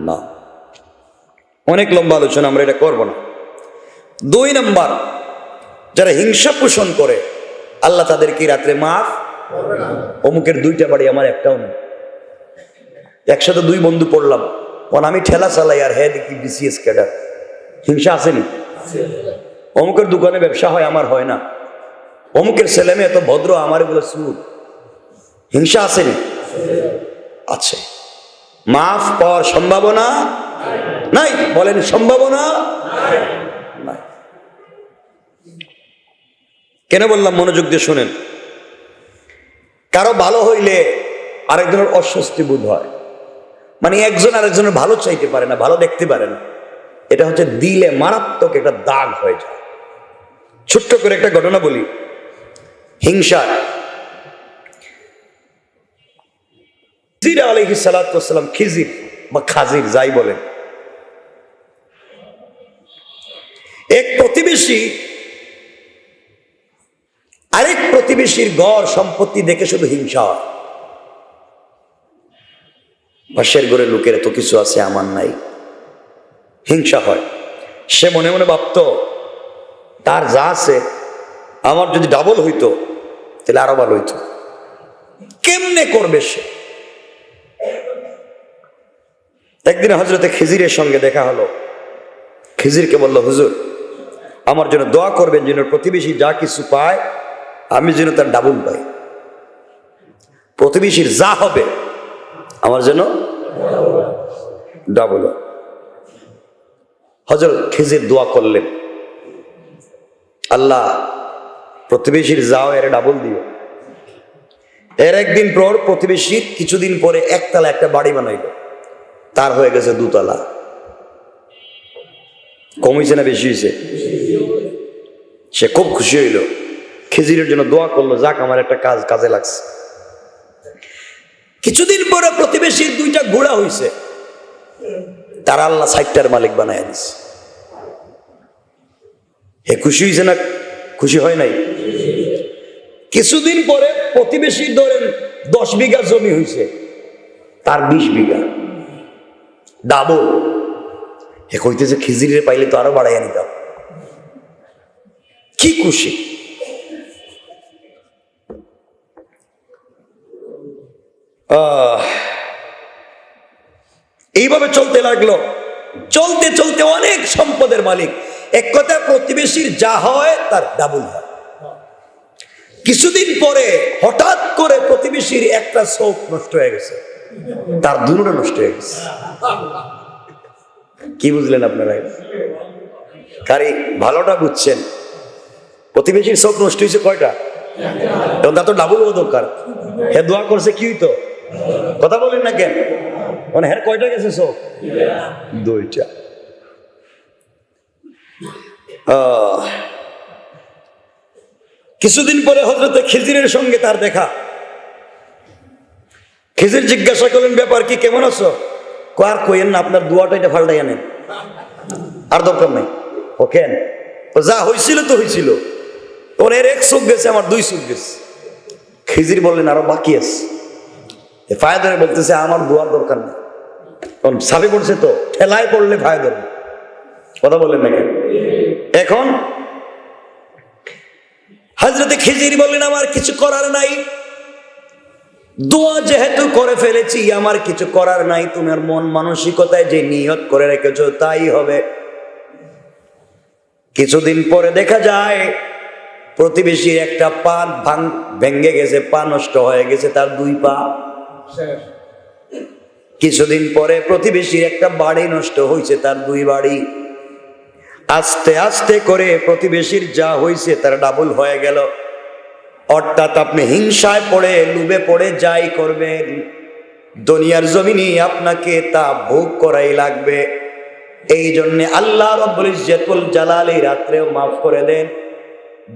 না। অনেক লম্বা আলোচনা, আমরা এটা করব না। 2 নম্বর, যারা হিংসা পোষণ করে আল্লাহ তাদেরকে এই রাত্রে মাফ করবে না। অমুকের 2টা বাড়ি, আমার একটাও নেই। একসাথে 2 বন্ধু পড়লাম, আমি ঠেলা চালাই আর হ্যাঁ দেখি বিসিএস ক্যাডার। হিংসা আসেনি? অমুকের দোকানে ব্যবসা হয়, আমার হয় না। অমুকের ছেলে মেয়ে এত ভদ্র, আমার এগুলো সুর। হিংসা আসেনি? আছে। মাফ পাওয়ার সম্ভাবনা নাই। বলেন সম্ভাবনা নাই। কেন বললাম? মনোযোগ দিয়ে শোনেন। কারো ভালো হইলে আরেকজনের অস্বস্তি বোধ হয়, মানে একজন আরেকজনের ভালো চাইতে পারে না, ভালো দেখতে পারে না। এটা হচ্ছে দিলে মারাত্মক একটা দাগ হয়ে যায়। ছোট্ট করে একটা ঘটনা বলি। হিংসা, খিজির আলাইহিস সালাতু ওয়াস সালাম, খিজির বা খাজির যাই বলেন, এক প্রতিবেশী আরেক প্রতিবেশীর ঘর সম্পত্তি দেখে শুধু হিংসা হয়। পাশের ঘরে লোকের এত কিছু আছে, আমার নাই, হিংসা হয়। সে মনে মনে ভাবত, তার যা আছে আমার যদি ডাবল হইতো তাহলে আরো ভালো হইতো। কেমনে করবে সে? একদিন হযরতে খিজিরের সঙ্গে দেখা হলো। খিজিরকে বলল, হুজুর আমার জন্য দোয়া করবেন যেন প্রতিবেশী যা কিছু পায় আমি যেন তার ডাবল পাই। প্রতিবেশীর যা হবে আমার যেন ডাবল। হযরত খিজির দোয়া করলেন, আল্লাহ প্রতিবেশীর যাও এর ডাবল দিও। এর একদিন পর প্রতিবেশীর কিছুদিন পরে একতলা একটা বাড়ি বানাইল, তার হয়ে গেছে 2 তলা। কম হয়েছে না বেশি হয়েছে? সে খুব খুশি হইল, খিজিরের জন্য দোয়া করলো, যাক আমার একটা কাজে লাগছে। কিছুদিন পরে প্রতিবেশীর 2টা ঘোড়া হয়েছে, তারা আল্লাহ 60টার মালিক বানায় দিছে। হে খুশি হয়েছে না? খুশি হয় নাই? কিছুদিন পরে প্রতিবেশীর ধরেন 10 বিঘা জমি হয়েছে, তার 20 বিঘা, ডাবল। হে কইতেছে খিজিরের পাইলে তো আরো বাড়াইয়া নিতাম। কি খুশি! এইভাবে চলতে লাগলো। চলতে চলতে অনেক সম্পদের মালিক। এক কথা, প্রতিবেশীর যা হয় তার ডাবল হয়। কিছুদিন পরে হঠাৎ করে প্রতিবেশীর একটা চোখ নষ্ট হয়ে গেছে, তার 2টা নষ্ট হয়ে গেছে। কি বুঝলেন আপনারা? কারি ভালোটা বুঝছেন? প্রতিবেশীর চোখ নষ্ট হয়েছে কয়টা? এবং তা তো ডাবল হওয়া দরকার। হে দোয়া করছে কি হইতো? কথা বলেন না কেন? মানে হ্যাঁ কয়টা গেছে চোখ? 2টা। কিছুদিন পরে হযরতে খিজিরের সঙ্গে তার দেখা। খিজির জিজ্ঞাসা করলেন, ব্যাপার কি, কেমন আছো? আর কইেন না, আপনার দোয়াটা এটা ফাল্টাই আনেন, আর দরকার নেই। ও কেন? যা হয়েছিল তো হয়েছিল, ওর এর 1 চোখ গেছে, আমার 2 চোখ গেছে। খিজির বললেন আরো বাকি আছে। ফায়দারে বলতেছে আমার দোয়ার দরকার নেই, কারণ সাবে পড়ছে তো, ঠেলায় পড়লে ফায়দা। কথা বললেন না কেন? এখন হযরতে খিজির বললেন আমার কিছু করার নাই, দোয়া যেহেতু করে ফেলেছি আমার কিছু করার নাই, তোমার মন মানসিকতায় যে নিয়ত করে রেখেছো তাই হবে। কিছুদিন পরে দেখা যায় প্রতিবেশীর একটা পা ভেঙে গেছে, পা নষ্ট হয়ে গেছে, তার 2 পা। কিছুদিন পরে প্রতিবেশীর একটা বাড়ি নষ্ট হয়েছে, তার 2 বাড়ি। আস্তে আস্তে করে প্রতিবেশীর যা হয়েছে তার ডাবল হয়ে গেল। অর্থাৎ আপনি হিংসায় পড়ে লোভে পড়ে যাই করবেন, দুনিয়ার জমিনে আপনাকে তা ভোগ করাই লাগবে। এই জন্যে আল্লাহ রাব্বুল ইজ্জতুল জালাল এই রাত্রেও মাফ করে দেন।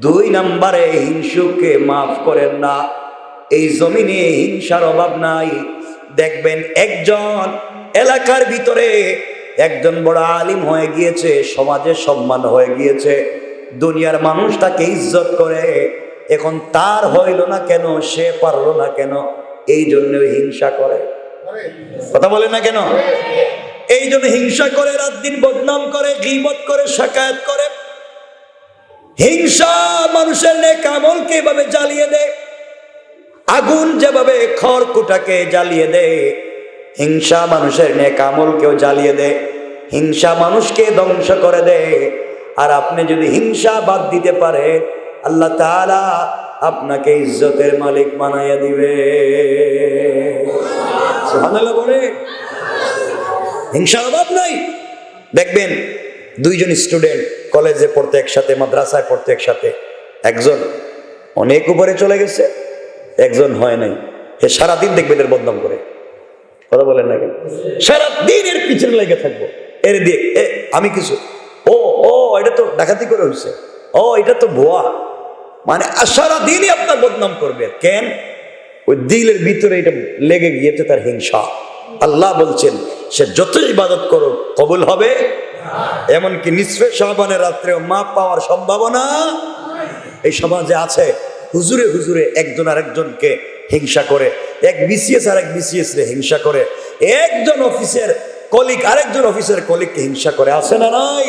2 নম্বরে হিংসুককে মাফ করেন না। এই জমিনে হিংসার অভাব নাই। দেখবেন একজন এলাকার ভিতরে একজন বড় আলিম হয়ে গিয়েছে, সমাজে সম্মান হয়ে গিয়েছে, দুনিয়ার মানুষ তাকে ইজ্জত করে। এখন তার হইল না কেন, সে পারলো না কেন? এই জন্য হিংসা করে। কথা বলে না কেন? এই জন্য হিংসা করে, রাত দিন বদনাম করে, গীবত করে, শাকায়াত করে। হিংসা মানুষের নেক আমলকে এভাবে জ্বালিয়ে দেয়, আগুন যেভাবে খড়কুটাকে জ্বালিয়ে দেয়, হিংসা মানুষের নেক আমলকেও জ্বালিয়ে দেয়। হিংসা মানুষকে ধ্বংস করে দেয়। আর আপনি যদি হিংসা বাদ দিতে পারে, আল্লাহ তাআলা আপনাকে ইজ্জতের মালিক বানাইয়া দিবে। সুবহানাল্লাহ বলে। হিংসার অভাব নাই। দেখবেন 2 জন স্টুডেন্ট কলেজে পড়তে একসাথে, মাদ্রাসায় পড়তে একসাথে, একজন অনেক উপরে চলে গেছে, একজন হয় নাই। এ সারাদিন দেখবেন এর বদনাম করে। কথা বলেন না কেন? সারাদিন এর পিছনে লেগে থাকবো, এর দিয়ে আমি কিছু, ও ও এটা তো ডাকাতি করে হয়েছে, ও এটা তো ভুয়া, মানে সারাদিনই আপনার বদনাম করবে। কেন? ওই দিলের ভিতরে এটা লেগে গিয়েছে, তার হিংসা। আল্লাহ বলছেন সে যত ইবাদত করো কবুল হবে। এমনকি নিসফে শাবানের রাত্রেও মাপ পাওয়ার সম্ভাবনা এই সমাজে আছে। হুজুরে হুজুরে একজন আরেকজনকে হিংসা করে, এক বিসিএস আর এক বিসিএস রে হিংসা করে, একজন অফিসের কলিগ আরেকজন অফিসের কলিগকে হিংসা করে। আছে না নাই?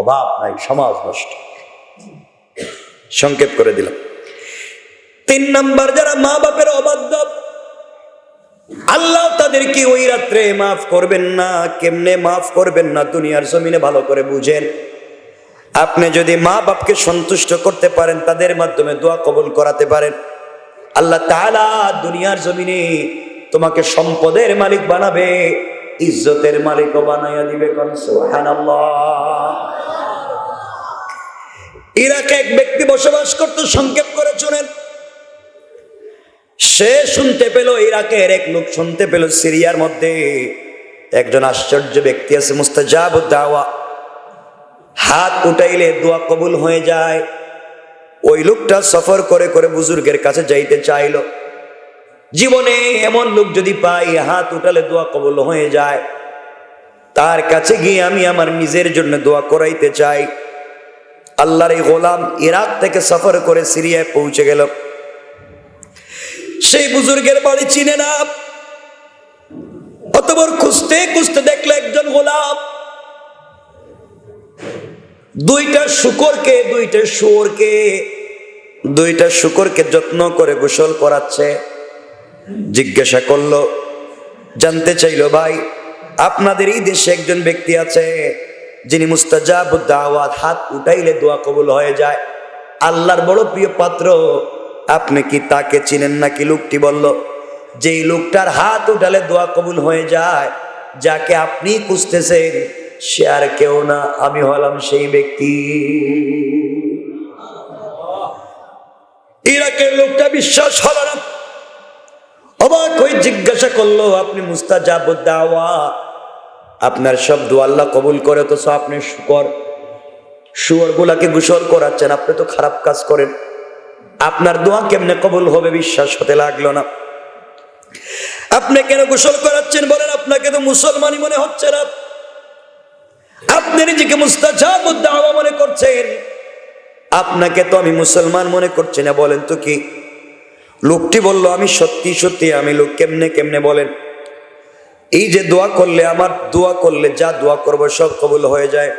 অভাব নাই, সমাজ নষ্ট। সংক্ষেপ করে দিলাম। 3 নাম্বার, যারা মা বাপের অবাধ্য, আল্লাহ তাদেরকে ওই রাত্রে মাফ করবেন না। কেমনে মাফ করবেন না? দুনিয়ার জমিনে ভালো করে বুঝেন। আপনি যদি মা বাপকে সন্তুষ্ট করতে পারেন, তাদের মাধ্যমে দোয়া কবুল করাতে পারেন, আল্লাহ তাআলা দুনিয়ার জমিনে তোমাকে সম্পদের মালিক বানাবে, ইজ্জতের মালিকও বানাইয়া দিবে। সুবহানাল্লাহ। ইরাকে এক ব্যক্তি বসবাস করত। সংক্ষেপ করে শুনেন। সে শুনতে পেল, ইরাকের এক লোক শুনতে পেল, সিরিয়ার মধ্যে একজন আশ্চর্য ব্যক্তি আছে, মুস্তাজাবুদ দাওয়া, হাত উঠাইলে দোয়া কবুল হয়ে যায়। ওই লোকটা সফর করে করে বুজুর্গের কাছে যাইতে চাইল। জীবনে এমন লোক যদি পাই, হাত উঠালে দোয়া কবুল হয়ে যায়, তার কাছে গিয়ে আমি আমার নিজের জন্য দোয়া করাইতে চাই। আল্লাহর এই গোলাম ইরাক থেকে সফর করে সিরিয়ায় পৌঁছে গেল। সেই বুজুর্গের বাড়ি চিনে না। অতঃপর খুঁজতে খুঁজতে দেখলো একজন গোলাম 2টা শুকরকে যত্ন করে গোসল করাচ্ছে। জিজ্ঞাসা করলো, জানতে চাইলো, ভাই আপনাদের এই দেশে একজন ব্যক্তি আছে যিনি মুস্তাজাবুদ দাওয়াত, হাত উঠাইলে দোয়া কবুল হয়ে যায়, আল্লাহর বড় প্রিয় পাত্র, আপনি কি তাকে চিনেন নাকি? লোকটি বলল, যেই লোকটার হাত উঠালে দোয়া কবুল হয়ে যায়, যাকে আপনি খুঁজতেছেন, সে আর কেউ না, আমি হলাম সেই ব্যক্তি। ইরাকের লোকটা বিশ্বাস হলো না, অবাক হয়ে জিজ্ঞাসা করলো, আপনি মুস্তাজাবুদ দাওয়া, আপনার সব দোয়া আল্লাহ কবুল করে, তো আপনি শুয়োর গুলাকে গোসল করাচ্ছেন, আপনি তো খারাপ কাজ করেন, আপনার দোয়া কেমনে কবুল হবে? বিশ্বাস হতে লাগলো না। আপনি কেন গোসল করাচ্ছেন? বলেন, আপনাকে তো মুসলমানই মনে হচ্ছে না, আপনি নিজেকে মুস্তাজাবুদ দাওয়া মনে করছেন, আপনাকে তো আমি মুসলমান মনে করছি না, বলেন তো কি? লোকটি বলল, আমি সত্যি সত্যি আমি লোক। কেমনে বলেন? এই যে দোয়া করলে, আমার দোয়া করলে যা দোয়া করবো সব কবুল হয়ে যায়।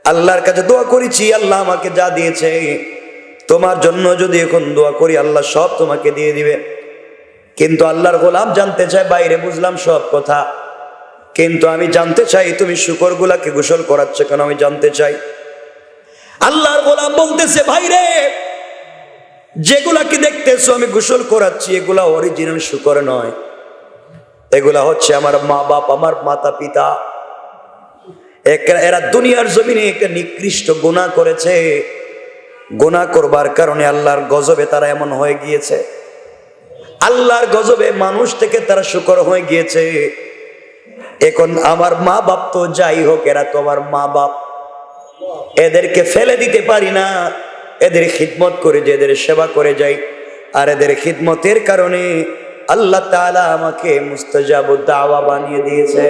আল্লাহর কাছে দোয়া করেছি, আল্লাহ আমাকে যা দিয়েছে, তোমার জন্য যদি এখন দোয়া করি, আল্লাহ সব তোমাকে দিয়ে দিবে। কিন্তু আল্লাহর গোলাম জানতে চায়, বাইরে বুঝলাম সব কথা, কিন্তু আমি জানতে চাই তুমি শুকরগুলাকে গোসল করাচ্ছ কেন? আমি জানতে চাই। আল্লাহর গোলাম বলতেছে, ভাইরে, যেগুলাকে দেখতেছো আমি গোসল করাচ্ছি, এগুলা অরিজিনাল শুকর নয়, এগুলা হচ্ছে আমার মা বাপ, আমার মাতা পিতা। এরা দুনিয়ার জমিনে একটা নিকৃষ্ট গুনাহ করেছে, গুনাহ করবার কারণে আল্লাহর গজবে তারা এমন হয়ে গিয়েছে, আল্লাহর গজবে মানুষ থেকে তারা শুকর হয়ে গিয়েছে। এখন আমার মা বাপ তো যাই হোক, এরা তো আমার মা বাপ, এদেরকে ফেলে দিতে পারি না, এদের খিদমত করে যে এদের সেবা করে যাই। আর এদের খিদমতের কারণে আল্লাহ তাআলা আমাকে মুস্তাজাবুদ দাওয়া বানিয়ে দিয়েছে।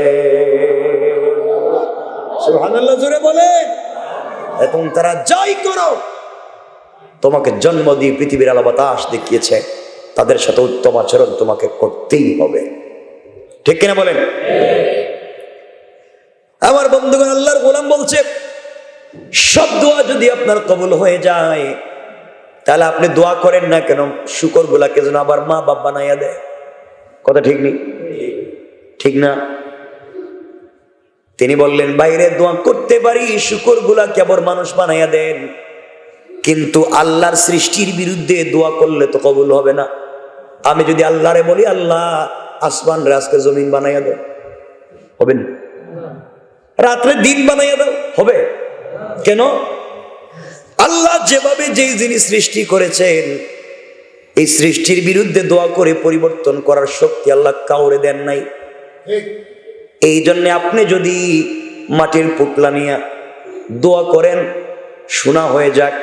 সুবহানাল্লাহ, জোরে বলে। এখন তারা যাই করো, তোমাকে জন্ম দিয়ে পৃথিবীর আলো বাতাস দেখিয়েছে, তাদের সাথে উত্তম আচরণ তোমাকে করতেই হবে। ঠিক কিনা বলেন? আমার বন্ধুগণ, আল্লাহর গোলাম বলছে, সব দোয়া যদি আপনার কবুল হয়ে যায়, তাহলে আপনি দোয়া করেন না কেন শুকর গুলাকে যেন আবার মা বাপ বানাইয়া দেয়। কথা ঠিক নেই? ঠিক না? তিনি বললেন, বাইরে দোয়া করতে পারি, শুকর গুলাকে আবার মানুষ বানাইয়া দেন, কিন্তু আল্লাহর সৃষ্টির বিরুদ্ধে দোয়া করলে তো কবুল হবে না। আমি যদি আল্লাহরে বলি, আল্লাহ আসমান রাজকে জমিন বানাইয়া দাও, হবে না? রাত্রে দিন বানাইয়া দাও, হবে? কেন? আল্লাহ যেভাবে যেই জিনিস সৃষ্টি করেছেন, এই সৃষ্টির বিরুদ্ধে দোয়া করে পরিবর্তন করার শক্তি আল্লাহ কাউরে দেন নাই। এই জন্য আপনি যদি মাটির পুতলা নিয়ে দোয়া করেন, শোনা হয়ে যাক,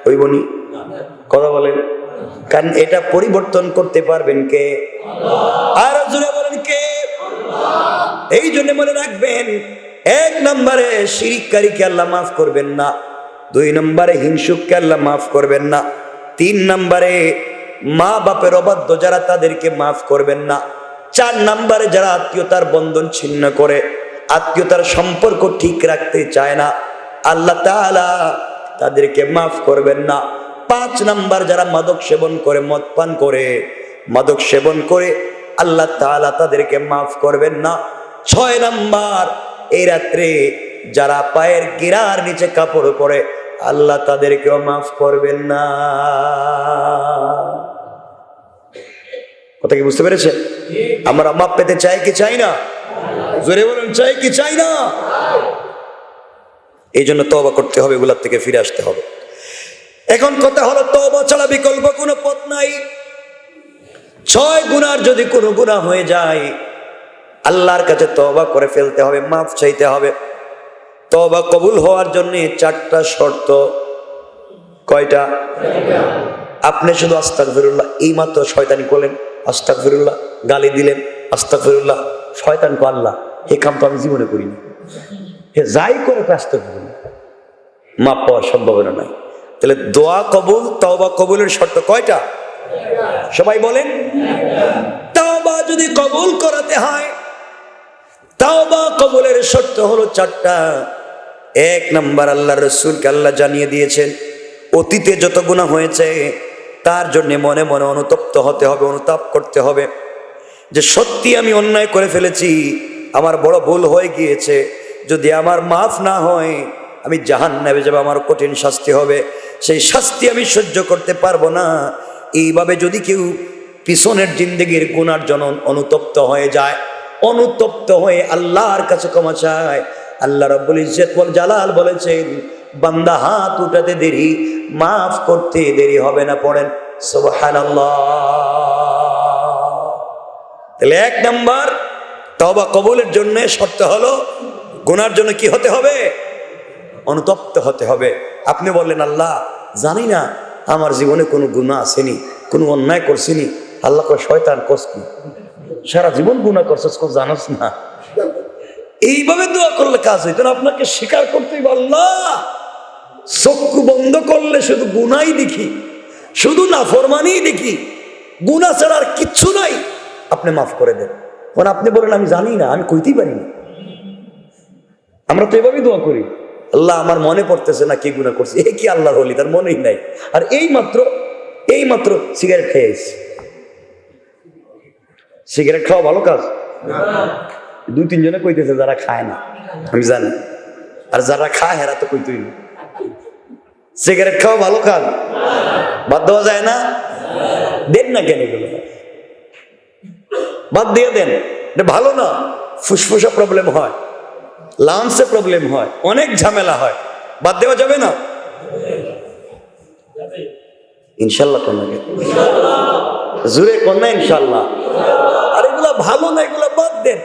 হইবনি? কথা বলেন। কারণ এটা পরিবর্তন করতে পারবেন কে? আর জোরে বলেন কে? এই জন্য মনে রাখবেন, 1 নম্বরে শিরিককারীকে আল্লাহ মাফ করবেন না, 2 নম্বরে হিংসুককে আল্লাহ মাফ করবেন না, 3 নম্বরে মা বাপের অবাধ্য যারা তাদেরকে মাফ করবেন না, 4 নম্বরে যারা আত্মীয়তার বন্ধন ছিন্ন করে, আত্মীয়তার সম্পর্ক ঠিক রাখতে চায় না, আল্লাহ তাআলা তাদেরকে মাফ করবেন না, 5 নম্বর যারা মাদক সেবন করে, মদ পান করে, মাদক সেবন করে, আল্লাহ তাআলা তাদেরকে মাফ করবেন না, 6 নম্বর এই রাত্রে যারা পায়ের গিরার নিচে কাপড় পরে, আল্লাহ তাদেরকেও মাফ করবেন না। কথা কি বুঝতে পেরেছে? আমরা মাপ পেতে চাই কি চাই না? জোরে বলুন, চাই কি চাই না? এই জন্য তওবা করতে হবে, এগুলার থেকে ফিরে আসতে হবে। এখন কথা হলো, তওবা ছাড়া বিকল্প কোনো পথ নাই। 6 গুনার যদি কোনো গুনাহ হয়ে যায়, আল্লাহর কাছে তওবা করে ফেলতে হবে, মাফ চাইতে হবে। তওবা কবুল হওয়ার জন্য 4টা শর্ত। কয়টা? আপনি শুধু আস্তাগফিরুল্লাহ, এই মাত্র শয়তানি করলেন, আস্তাগফিরুল্লাহ, গালি দিলেন, আস্তাগফিরুল্লাহ, শয়তান কো আল্লাহ, এই কাম তো আমি জীবনে করিনি, হে যাই করে আস্তাগফিরুল্লাহ, মাপ পাওয়ার সম্ভাবনা নাই। তাহলে দোয়া কবুল, তওবা কবুলের শর্ত কয়টা? সবাই বলেন। তওবা যদি কবুল করাতে হয়, তওবা কবুলের শর্ত হলো 4টা। 1 নম্বর, আল্লাহর রাসূলকে আল্লাহ জানিয়ে দিয়েছেন, অতীতে যত গুনাহ হয়েছে তার জন্য মনে মনে অনুতপ্ত হতে হবে, অনুতাপ করতে হবে যে সত্যি আমি অন্যায় করে ফেলেছি, আমার বড় ভুল হয়ে গিয়েছে, যদি আমার মাফ না হয় আমি জাহান্নামে যাব, আমার কঠিন শাস্তি হবে, সেই শাস্তি আমি সহ্য করতে পারবো না। এইভাবে যদি কেউ পিছনের জিন্দেগির গুনার জন্য অনুতপ্ত হয়ে যায়, অনুতপ্ত হয়ে আল্লাহর কাছে ক্ষমা চায়, আল্লাহ রাব্বুল ইজ্জত ওয়াল জালাল বলেছেন, বান্দা হাত উঠাতে দেরি, মাফ করতে দেরি হবে না। পড়েন সুবহানাল্লাহ। তাহলে 1 নম্বর, তওবা কবুলের জন্য শর্ত হলো গুনার জন্য কি হতে হবে? অনুতপ্ত হতে হবে। আপনি বললেন, আল্লাহ জানি না আমার জীবনে কোনো গুনাহ আসেনি, কোনো অন্যায় করছিনি। আল্লাহ কয়, শয়তান করছ কি, সারা জীবন গুনাহ করছস, কেউ জানোস না। এইভাবে দোয়া করলে কাজ হইতো না, আপনাকে স্বীকার করতেই, আল্লাহ চক্ষু বন্ধ করলে শুধু গুনাই দেখি, শুধু নাফরমানি দেখি, গুনাহ ছাড়া আর কিচ্ছু নাই, আপনি মাফ করে দেন। কারণ আপনি বলেন, আমি জানি না, আমি কইতেই পারি না। আমরা তো এভাবেই দোয়া করি, আল্লাহ আমার মনে পড়তেছে না কি গুনাহ করছি। এ কি আল্লাহর ওলি, তার মনেই নাই। আর এই মাত্র সিগারেট খেয়ে আসছি। সিগারেট খাওয়া ভালো কাজ? 2-3 জনে কইতেছে যারা খায় না, আমি জানি, আর যারা খায় হেরা তো কইতেই না। সিগারেট খাওয়া ভালো কাজ? বাদ দেওয়া যায় না? দেন না কেন এগুলো, বাদ দিয়ে দেন, এটা ভালো না। ফুসফুসা প্রবলেম হয়, লাংসে প্রবলেম হয়, অনেক ঝামেলা হয়, বাদ দেওয়া যাবে না। ইনশাল্লাহ কোন নাকি জোরে কোন না ইনশাল্লাহ। আর এগুলা ভালো না, এগুলা বাদ দেন।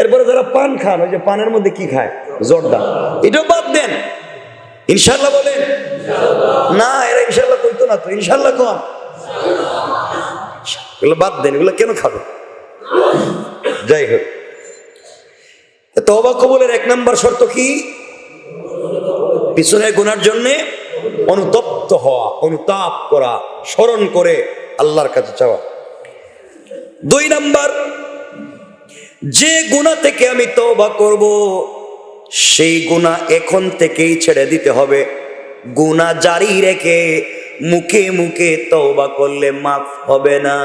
এরপরে যারা পান খান, ওই যে পানের মধ্যে কি খায়, জর্দা, এটাও বাদ দেন। ইনশাল্লাহ বলেন না, এরা ইনশাল্লাহ কইতো না তো, ইনশাল্লাহ কোন, এগুলো বাদ দেন, এগুলো কেন খাবে। যাই হোক, তওবা কবুলের 1 নম্বর শর্ত কি? পিছনের গুনার জন্য অনুতপ্ত হওয়া, অনুতাপ করা, স্মরণ করে আল্লাহর কাছে চাওয়া। 2 নম্বর, যে গুনাহ থেকে আমি তওবা করব সেই গুনাহ এখন থেকেই ছেড়ে দিতে হবে। গুনাহ জারি রেখে মুখে মুখে তওবা করলে মাফ হবে না।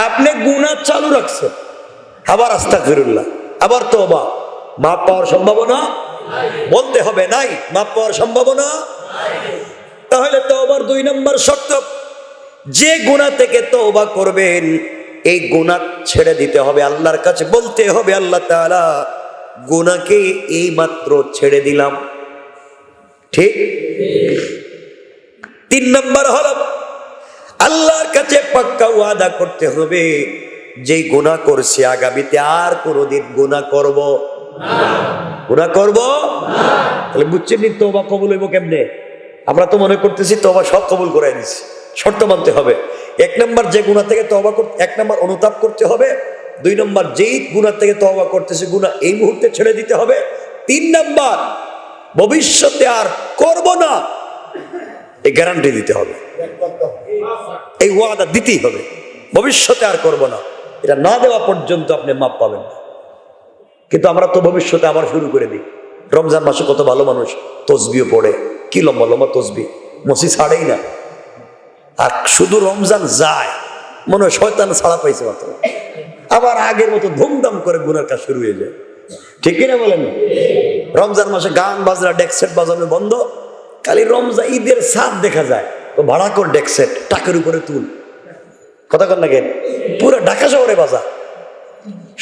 আপনি গুনাহ চালু রাখছেন, আবার আস্তাগফিরুল্লাহ, আবার তওবা, মাফ পাওয়ার সম্ভাবনা বলতে হবে নাই, মাফ পাওয়ার সম্ভাবনা। তাহলে তওবার 2 নম্বর শর্ত, যে গুনাহ থেকে তওবা করবেন এই গুনাহ ছেড়ে দিতে হবে, আল্লাহর কাছে বলতে হবে, আল্লাহ তাআলা গুনাহকে এই মাত্র ছেড়ে দিলাম। ঠিক। 3 নম্বর হলো আল্লাহর কাছে পাক্কা ওয়াদা করতে হবে, যে গুনাহ করছি আগামীতে আর কোনোদিন গুনাহ করব না, গুনাহ করব না। তাহলে বুঝছেন নি তওবা কবুল হইব কেমনে? আমরা তো মনে করতেছি তওবা সব কবুল করে দিছি, শর্ত মানতে হবে। 1 নম্বর, যে গুনাহ থেকে তওবা করতে, 1 নম্বর অনুতাপ করতে হবে। 2 নম্বর, যেই গুনাহ থেকে তওবা করতেছে গুনাহ এই মুহূর্তে ছেড়ে দিতে হবে। 3 নম্বর, ভবিষ্যতে আর করব না, এই গ্যারান্টি দিতে হবে, এই ওয়াদা দিতেই হবে, ভবিষ্যতে আর করব না। এটা না দেওয়া পর্যন্ত আপনি মাপ পাবেন না। কিন্তু আমরা তো ভবিষ্যতে আবার শুরু করে দিই। রমজান মাসে কত ভালো মানুষ তসবিও পড়ে, কি লম্বা লম্বা তসবি, মসি ছাড়েই না। আর শুধু রমজান যায় মনে হয় শয়তান ছাড়া পাইছে মাত্র, আবার আগের মতো ধুমধাম করে গুনার কাজ শুরু হয়ে যায়। ঠিক কিনা বলেন? রমজান মাসে গান বাজনা ডেকসেট বাজানো বন্ধ, খালি রমজান ঈদের সাথ দেখা যায় তো ভাড়া কর ডেকসেট, টাকের উপরে তুল, কথা কর না কেন, পুরো ঢাকা শহরে বাজা,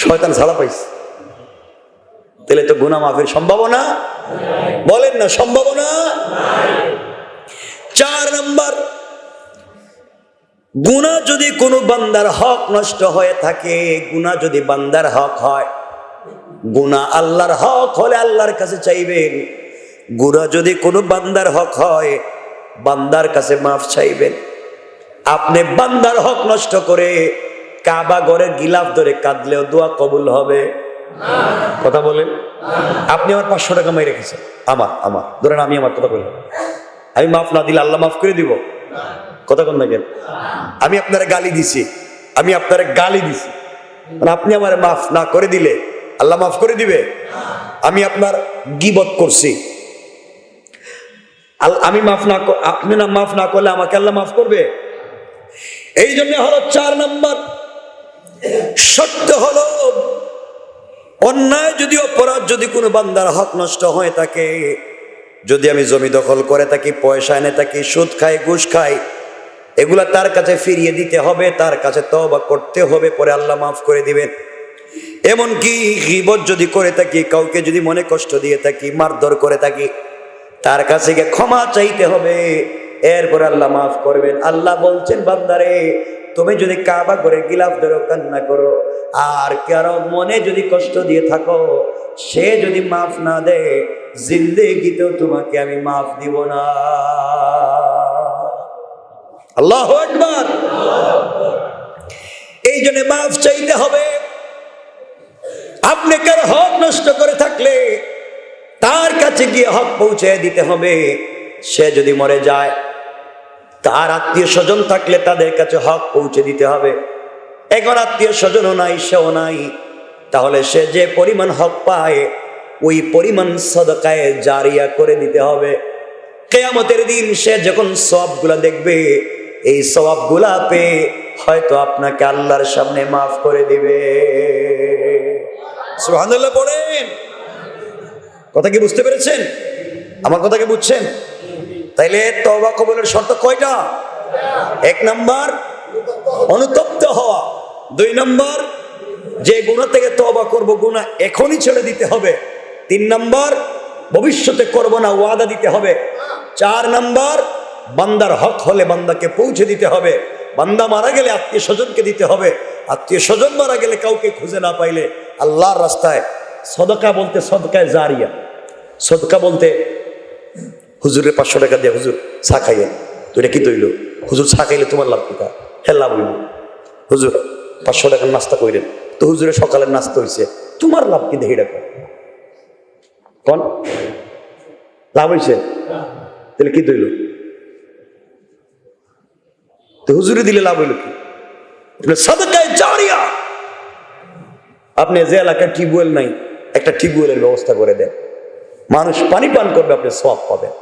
শয়তান ছাড়া পাইছে। তাহলে তো গুনাহ মাফের সম্ভাবনা, বলেন না সম্ভাবনা। 4 নম্বর, গুনাহ যদি কোনো বান্দার হক নষ্ট হয়ে থাকে, গুনাহ যদি বান্দার হক হয়, গুনাহ আল্লাহর হক হলে আল্লাহর কাছে চাইবেন। গুনাহ যদি কোনো বান্দার হক হয়, বান্দার কাছে মাফ চাইবেন। আপনি বান্দার হক নষ্ট করে কাবা ঘরের গিলাফ ধরে কাঁদলেও দোয়া কবুল হবে না। কথা বলেন। আপনি আমার 500 টাকা মাই রেখেছেন, আমার ধরেন, আমি আমার কথা বললাম, আমি মাফ না দিলে আল্লাহ মাফ করে দিব? কথা বল না কেন? আমি আপনারা গালি দিছি, আমি আপনারা গালি দিছি, মানে আপনি আমার মাফ না করে দিলে আল্লাহ মাফ করে দিবে? আমি আপনার গীবত করছি, আমি মাফ না, আপনি না মাফ না করলে আমাকে আল্লাহ মাফ করবে? এই জন্য হলো 4 নম্বর সত্য হলো, অন্যায় যদি অপরাধ যদি কোনো বান্দার হক নষ্ট হয়ে থাকে, যদি আমি জমি দখল করে থাকি, পয়সা এনে থাকি, সুদ খাই, ঘুষ খাই, এগুলা তার কাছে ফিরিয়ে দিতে হবে, তার কাছে তওবা করতে হবে, পরে আল্লাহ মাফ করে দিবেন। এমনকি গীবত যদি করে থাকি, কাউকে যদি মনে কষ্ট দিয়ে থাকি, মারধর করে থাকি, তার কাছে গিয়ে ক্ষমা চাইতে হবে, এরপর আল্লাহ মাফ করবেন। আল্লাহ বলছেন, বান্দারে তুমি যদি কাবা করে গিলাফ ধরো, কান্না করো, আর কারো মনে যদি কষ্ট দিয়ে থাকো, সে যদি মাফ না দেয়, জিন্দেগিতেও তোমাকে আমি মাফ দিব না। আল্লাহু আকবার। এই জন্য মাফ চাইতে হবে। আপনি কার হক নষ্ট করে থাকলে তার কাছে গিয়ে হক পৌঁছে দিতে হবে। সে যদি মরে যায়, তার আত্মীয় স্বজন থাকলে তাদের কাছে হক পৌঁছে দিতে হবে। এখন আত্মীয় স্বজনও নাই, সেও নাই, তাহলে সে যে পরিমাণ হক পায় ওই পরিমাণ সদকায়ে জারিয়া করে দিতে হবে। কিয়ামতের দিন সে যখন সওয়াবগুলা দেখবে, এই সওয়াবগুলা পেয়ে হয়তো আপনাকে আল্লাহর সামনে মাফ করে দিবে। সুবহানাল্লাহ পড়েন। কথা কি বুঝতে পেরেছেন? আমার কথা কি বুঝছেন? তাইলে তওবা কবুলের শর্ত কয়টা? 1 নম্বর অনুতপ্ত হওয়া, 2 নম্বর যে গুনাহ থেকে তওবা করব গুনাহ এখনই ছেড়ে দিতে হবে, 3 নম্বর ভবিষ্যতে করব না ওয়াদা দিতে হবে, 4 নম্বর বান্দার হক হলে বান্দাকে পৌঁছে দিতে হবে। বান্দা মারা গেলে আত্মীয় স্বজনকে দিতে হবে। আত্মীয় স্বজন মারা গেলে কাউকে খুঁজে না পাইলে আল্লাহর রাস্তায় সদকা বলতে সদকায় জারিয়া। সদকা বলতে হুজুরের 500 টাকা দিয়ে হুজুর চা খাইয়ে, তো এটা কি তৈল? হুজুর চা খাইলে তোমার লাভ কিতা? হ্যাঁ লাভ হইল। হুজুর 500 টাকার নাস্তা কইলেন, তো হুজুরের সকালের নাস্তা হয়েছে, তোমার লাভ কি? দেখি রাখো কন লাভ হয়েছে, তাহলে কি তৈল? তো হুজুরে দিলে লাভ হইল কি? সাদকায়ে জারিয়া। আপনি যে এলাকায় টিউবওয়েল নাই, একটা টিউবওয়েলের ব্যবস্থা করে দেন, মানুষ পানি পান করবে, আপনি সওয়াব পাবেন।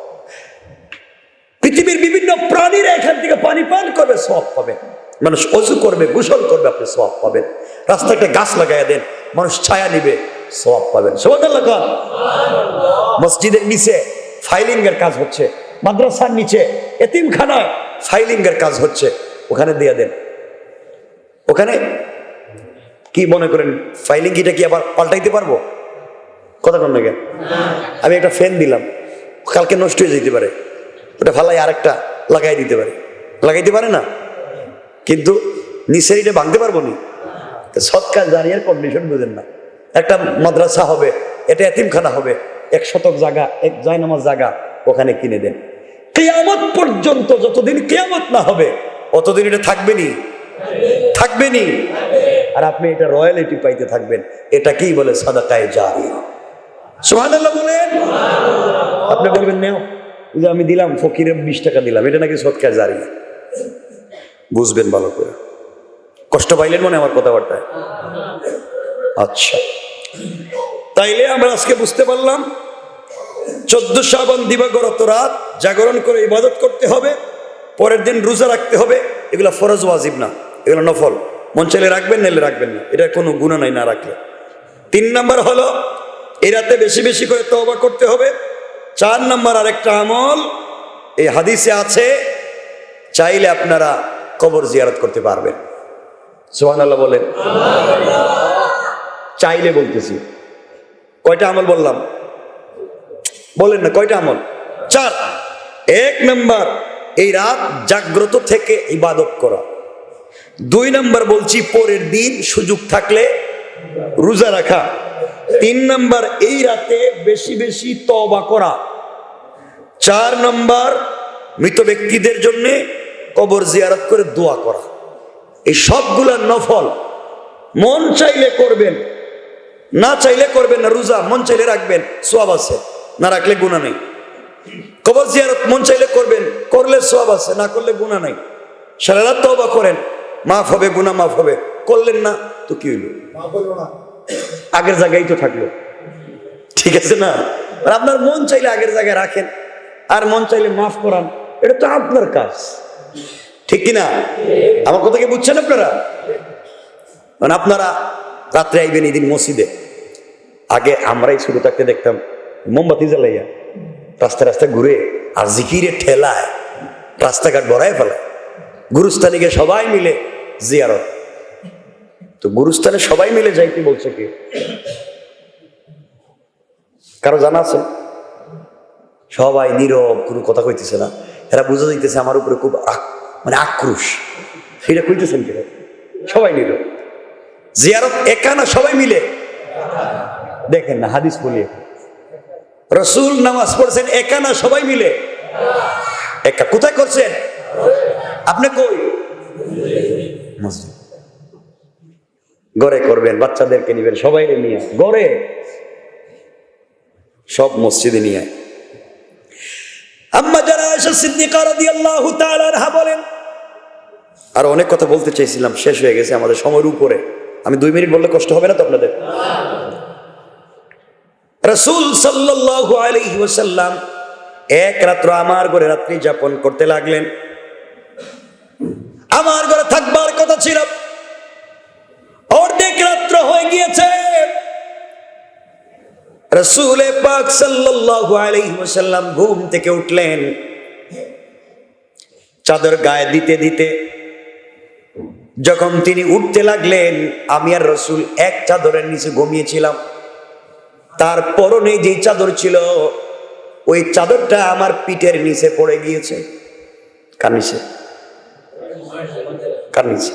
পৃথিবীর বিভিন্ন প্রাণীরা এখান থেকে পানি পান করবে, সওয়াব পাবেন। মানুষ ওযু করবে, গোসল করবে, আপনি সওয়াব পাবেন। রাস্তায় একটা গাছ লাগাইয়া দেন, মানুষ ছায়া নিবে, সওয়াব পাবেন। সুবহানাল্লাহ। মসজিদের নিচে ফাইলিং এর কাজ হচ্ছে, মাদ্রাসার নিচে এতিমখানায় ফাইলিং এর কাজ হচ্ছে, ওখানে দিয়ে দেন। ওখানে কি মনে করেন ফাইলিং কিটা কি আবার পাল্টাইতে পারবো? কথা কন না কেন? আমি একটা ফ্যান দিলাম, কালকে নষ্ট হয়ে যেতে পারে, ওটা ফালাই আরেকটা লাগাই দিতে পারে, লাগাইতে পারে না, কিন্তু নিচের এটা ভাঙতে পারবো নি। সদকা জারিয়ার কন্ডিশন বুঝেন না। একটা মাদ্রাসা হবে, এটা এতিমখানা হবে, 1 শতক জায়গা, 1 জায়নামাজ জায়গা, ওখানে কিনে দেন। কিয়ামত পর্যন্ত যতদিন কিয়ামত না হবে অতদিন এটা থাকবেনি, থাকবেনি। আর আপনি এটা রয়্যালিটি পাইতে থাকবেন। এটাকেই বলে সাদাকায়ে জারিয়া। সুবহানাল্লাহ বলেন। আপনি বলবেন নেও, যে আমি দিলাম ফকিরের 20 টাকা দিলাম, এটা নাকি সদকায়ে জারিয়া। বুঝবেন ভালো করে। কষ্ট পাইলেন মনে আমার কথাবার্তায়? আচ্ছা, তাইলে আমরা আজকে বুঝতে পারলাম 14 শাবান দিবাগত রাত জাগরণ করে ইবাদত করতে হবে, পরের দিন রোজা রাখতে হবে। এগুলো ফরজ, ওয়াজিব না, এগুলো নফল। মন চাইলে রাখবেন, নাইলে রাখবেন না, এটা কোনো গুনাহ নাই না রাখলে। 3 নাম্বার হলো এই রাতে বেশি বেশি করে তওবা করতে হবে। 4 নাম্বার আরেকটা আমল এই হাদিসে আছে, চাইলে আপনারা কবর জিয়ারত করতে পারবেন। সুবহানাল্লাহ বলেন। চাইলে বলতেছি। কয়টা আমল বললাম? বলেন না কয়টা আমল? 4। 1 নাম্বার এই রাত জাগ্রত থেকে ইবাদত করা। 2 নাম্বার বলছি পরের দিন সুযোগ থাকলে রোজা রাখা। 3 নাম্বার এই রাতে বেশি বেশি তওবা করা। 4 নাম্বার মৃত ব্যক্তিদের জন্য কবর জিয়ারত করে দোয়া করা। এই সবগুলা নফল। মন চাইলে করবেন, না চাইলে করবেন না। রোজা মন চাইলে রাখবেন, সওয়াব আছে, না রাখলে গুনাহ নেই। কবর জিয়ারত মন চাইলে করবেন, করলে সওয়াব আছে, না করলে গুনাহ নাই। সারা রাত তওবা করেন, মাফ হবে, গুনাহ মাফ হবে। করলেন না তো কি হইল? আগের জায়গায় তো থাকলো, ঠিক আছে না? আপনার মন চাইলে আগের জায়গায় রাখেন, আর মন চাইলে মাফ করান, এটা তো আপনার কাজ, ঠিক কিনা? আমার কথা কি বুঝছেন আপনারা? মানে আপনারা রাত্রে আইবেন এদিন মসজিদে। আগে আমরাই শুরু থাকতে দেখতাম মোমবাতি জ্বালাইয়া রাস্তায় রাস্তায় ঘুরে আর জিকিরে ঠেলায় রাস্তাঘাট ভরায় ফেলায়। গুরুস্থানে গিয়ে সবাই মিলে জিয়ারত। তো গুরুস্থানে সবাই মিলে যাইতে বলছে কি? কারো জানা আছে? সবাই নীরব, কোনো কথা কইতেছে না। এরা বুঝা যাইতেছে আমার উপরে খুব মানে আক্রোশ। সেটা কইতেছেন কিনা? সবাই নীরব। জিয়ারত একা না সবাই মিলে? দেখেন না হাদিস বলি, রাসূল নামাজ পড়ছেন একা না সবাই মিলে? একা। কোথায় করছেন আপনি? কই? মসজিদ। ঘরে করবেন, বাচ্চাদেরকে নিবেন, সবাই নিয়ে ঘরে, সব মসজিদে নিয়ে। আম্মা জানা আয়েশা সিদ্দিকা রাদিয়াল্লাহু তাআলা আনহা বলেন, আর অনেক কথা বলতে চাইছিলাম, শেষ হয়ে গেছে আমাদের সময়ের উপরে। আমি 2 মিনিট বললে কষ্ট হবে না তো আপনাদের? রাসূল সাল্লাল্লাহু আলাইহি ওয়াসাল্লাম এক রাত্র আমার ঘরে রাত্রি যাপন করতে লাগলেন। আমার ঘরে থাকবার কথা ছিল, অর্ধেক রাত্র হয়ে গিয়েছে। রাসূল পাক সাল্লাল্লাহু আলাইহি ওয়াসাল্লাম ঘুম থেকে উঠলেন, চাদর গায়ে দিতে দিতে যখন তিনি উঠতে লাগলেন, আমি আর রাসূল এক চাদরের নিচে ঘুমিয়েছিলাম। তার পরনে যেই চাদর ছিল ওই চাদরটা আমার পিঠের নিচে পড়ে গিয়েছে। কানিছে কানিছে।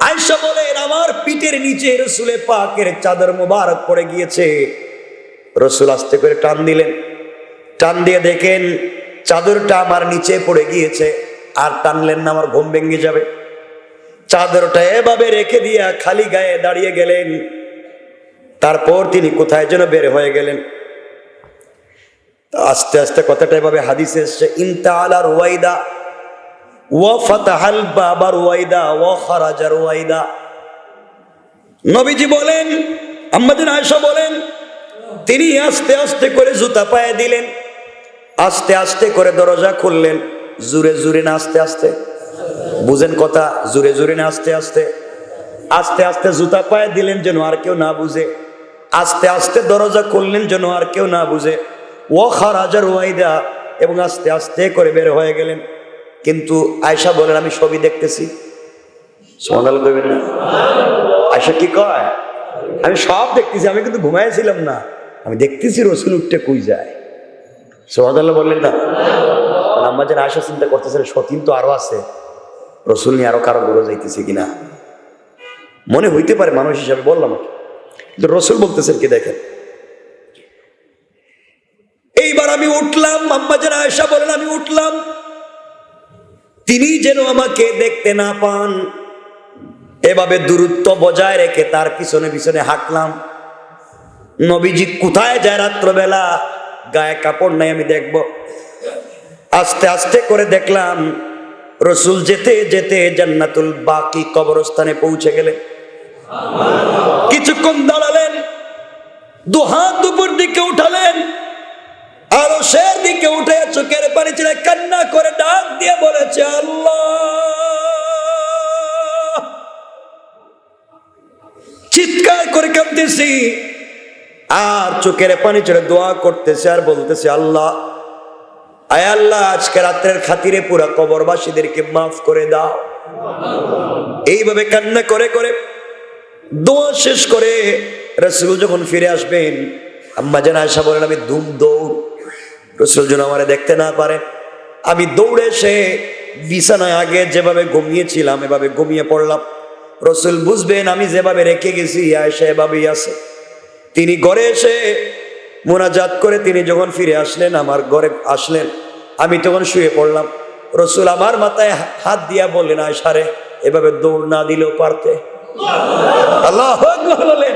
আয়েশা বলেন আমার পিঠের নিচে রসুলে পাকের চাদর মোবারক পড়ে গিয়েছে। রসুল আস্তে করে টান দিলেন, টান দিয়ে দেখেন চাদরটা আমার নিচে পড়ে গিয়েছে। আর টানলেন না, আমার ঘুম ভেঙে যাবে। চাদরটা এভাবে রেখে দিয়া খালি গায়ে দাঁড়িয়ে গেলেন। তারপর তিনি কোথায় যেন বের হয়ে গেলেন। আস্তে আস্তে কথাটা এভাবে হাদিসে এসছে, ইনতাআলা রুয়াইদা ওয়া ফাতাহাল বাবা রুয়াইদা ওয়া খারাজা রুয়াইদা। নবীজি বলেন, আম্মা জান আয়েশা বলেন, তিনি আস্তে আস্তে করে জুতা পায়ে দিলেন, আস্তে আস্তে করে দরজা খুললেন। জোরে জোরে না আস্তে আস্তে? বুঝেন কথা, জোরে জোরে না আস্তে আস্তে? আস্তে আস্তে জুতা পায়ে দিলেন যেন আর কেউ না বুঝে, আস্তে আস্তে দরজা খুললেন যেন আর কেউ না বুঝে। ও খারাজা রুয়াইদা, এবং আস্তে আস্তে করে বের হয়ে গেলেন। কিন্তু আয়েশা বলেন আমি সবই দেখতেছি। সুবহানাল্লাহ কইবেন না? আয়েশা কি কয়? আমি সব দেখতেছি, আমি কিন্তু ঘুমাইছিলাম না, আমি দেখতেছি রসুল উঠতে কই যায়। সুবহানাল্লাহ বললেন না? আম্মা জান আয়েশা চিন্তা করতেছেন সতীন তো আরো আছে, রসুল নিয়ে আরো কারো ঘুরে যাইতেছে কিনা। মনে হইতে পারে মানুষ হিসাবে, বললাম, কিন্তু রসুল বলতেছেন কি দেখেন। এইবার আমি উঠলাম, আম্মা জান আয়েশা বলেন আমি উঠলাম, তিনি যেন আমাকে দেখতে না পান এভাবে দূরত্ব বজায় রেখে তার পিছনে পিছনে হাঁটলাম। নবীজি কোথায় যায় রাত্রবেলা, গায়ে কাপড় নাই আমি দেখব। আস্তে আস্তে করে দেখলাম রসুল যেতে যেতে জান্নাতুল বাকি কবরস্থানে পৌঁছে গেলেন। কিছুক্ষণ দাঁড়ালেন, দুহাত উপর দিকে উঠালেন, আরো সের দিকে উঠে চোখের পানি ছেড়ে কান্না করে ডাক দিয়ে বলেছে আল্লাহ। চিৎকার করে কাঁদতেছি আর চোখের পানি ছেড়ে দোয়া করতেছে আর বলতেছে আল্লাহ, আয় আল্লাহ আজকে রাতের খাতিরে পুরা কবরবাসীদেরকে মাফ করে দাও। এইভাবে কান্না করে করে দোয়া শেষ করে রাসূল যখন ফিরে আসবেন, আম্মা জান আয়েশা বলেন আমি দুম দৌড়, রাসূল যেন আমারে দেখতে না পারে। আমি দৌড়ে এসে বিছানায় আগে যেভাবে ঘুমিয়েছিলাম এভাবে ঘুমিয়ে পড়লাম। রাসূল বুঝবেন আমি যেভাবে রেখে গেছি আয়েশা এভাবেই আছে। তিনি ঘরে এসে মোনাজাত করে তিনি যখন ফিরে আসলেন, আমার ঘরে আসলেন, আমি তখন শুয়ে পড়লাম। রাসূল আমার মাথায় হাত দিয়া বললেন আয়েশা রে, এভাবে দৌড় না দিলেও পারতে। আল্লাহু আকবার বলেন,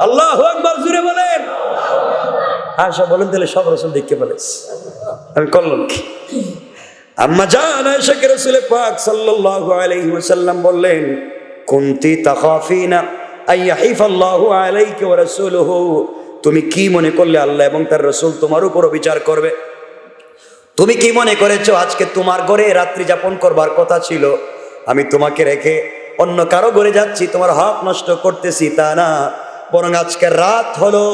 আল্লাহু আকবার জোরে বলেন। আয়েশা বলেন তাহলে সব রাসূল দেখতে পেলেছে, আমি করলাম কি? আম্মা জান আয়েশাকে রাসূল পাক সাল্লাল্লাহু আলাইহি ওয়াসাল্লাম বললেন, কুনতি তাখাফিনা আইয়াহিফাল্লাহু আলাইকা ওয়া রাসূলুহু, তুমি কি মনে করলে আল্লাহ এবং তার রাসূল তোমার উপর বিচার করবে? তুমি কি মনে করেছো আজকে তোমার ঘরে রাত্রি যাপন করবার কথা ছিল, আমি তোমাকে রেখে অন্য কারো ঘরে যাচ্ছি, তোমার হক নষ্ট করতেছি? তা না, বরং আজকের রাত হলো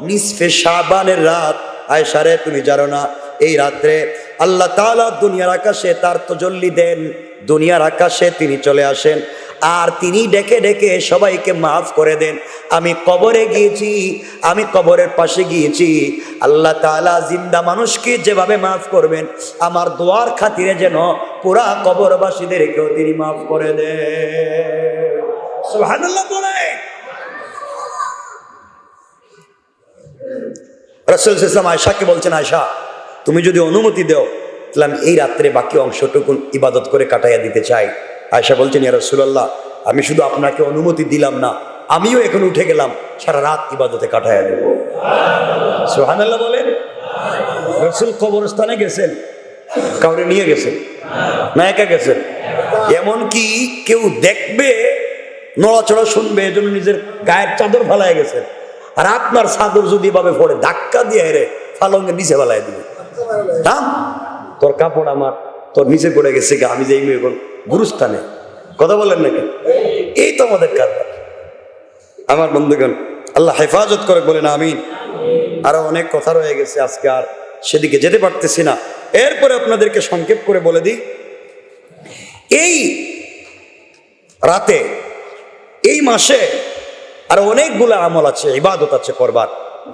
নিসফে শাবানের রাত। আয়েশা রে তুমি জানো না এই রাত্রে আল্লাহ তাআলা দুনিয়ার আকাশে তার তাজাল্লি দেন, দুনিয়ার আকাশে তিনি চলে আসেন আর তিনি ডেকে ডেকে সবাইকে মাফ করে দেন। আমি কবরে গিয়েছি, আমি কবরের পাশে গিয়েছি, আল্লাহ তাআলা জিন্দা মানুষকে যেভাবে মাফ করবেন আমার দোয়ার খাতিরে যেন পুরা কবরবাসীদেরকেও তিনি মাফ করে দেন। সুবহানাল্লাহ বলে রাসূল সাল্লাল্লাহু আলাইহি ওয়াসাল্লাম আয়েশাকে বলছেন, আয়েশা তুমি যদি অনুমতি দাও তাহলে আমি এই রাত্রে বাকি অংশটুকু ইবাদত করে কাটাইয়া দিতে চাই। আয়েশা বলছেন, ইয়া রাসূলুল্লাহ আমি শুধু আপনাকে অনুমতি দিলাম না, আমিও এখন উঠে গেলাম, সারা রাত ইবাদতে কাটাইয়া দেব। সুবহানাল্লাহ বলেন। রাসূল কবরস্থানে গেছেন, কাউরে নিয়ে গেছেন না একা গেছেন? এমনকি কেউ দেখবে, নড়াচড়া শুনবে, এজন্য নিজের গায়ের চাদর ফালায় গেছেন। আর আপনার চাদর যদি ভাবে পড়ে ধাক্কা দিয়ে রে ফালঙ্গের নিচে ফালাই দিবে, তোর কাপড় আমার তোর নিচে পড়ে গেছে, আমি যাই এখন গুরুস্থানে। কথা বলেন নাকি? এই তো আমাদের কারবার। আমার বন্ধুগণ আল্লাহ হেফাজত করে বলেন আমিন। আরো অনেক কথা রয়ে গেছে, আজকে আর সেদিকে যেতে পারতেছি না। এরপরে আপনাদেরকে সংক্ষেপ করে বলে দিই, এই রাতে এই মাসে আরো অনেকগুলো আমল আছে, ইবাদত আছে করবার।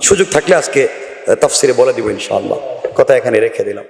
সুযোগ থাকলে আজকে তাফসিরে বলে দিব ইনশাআল্লাহ। কথা এখানে রেখে দিলাম।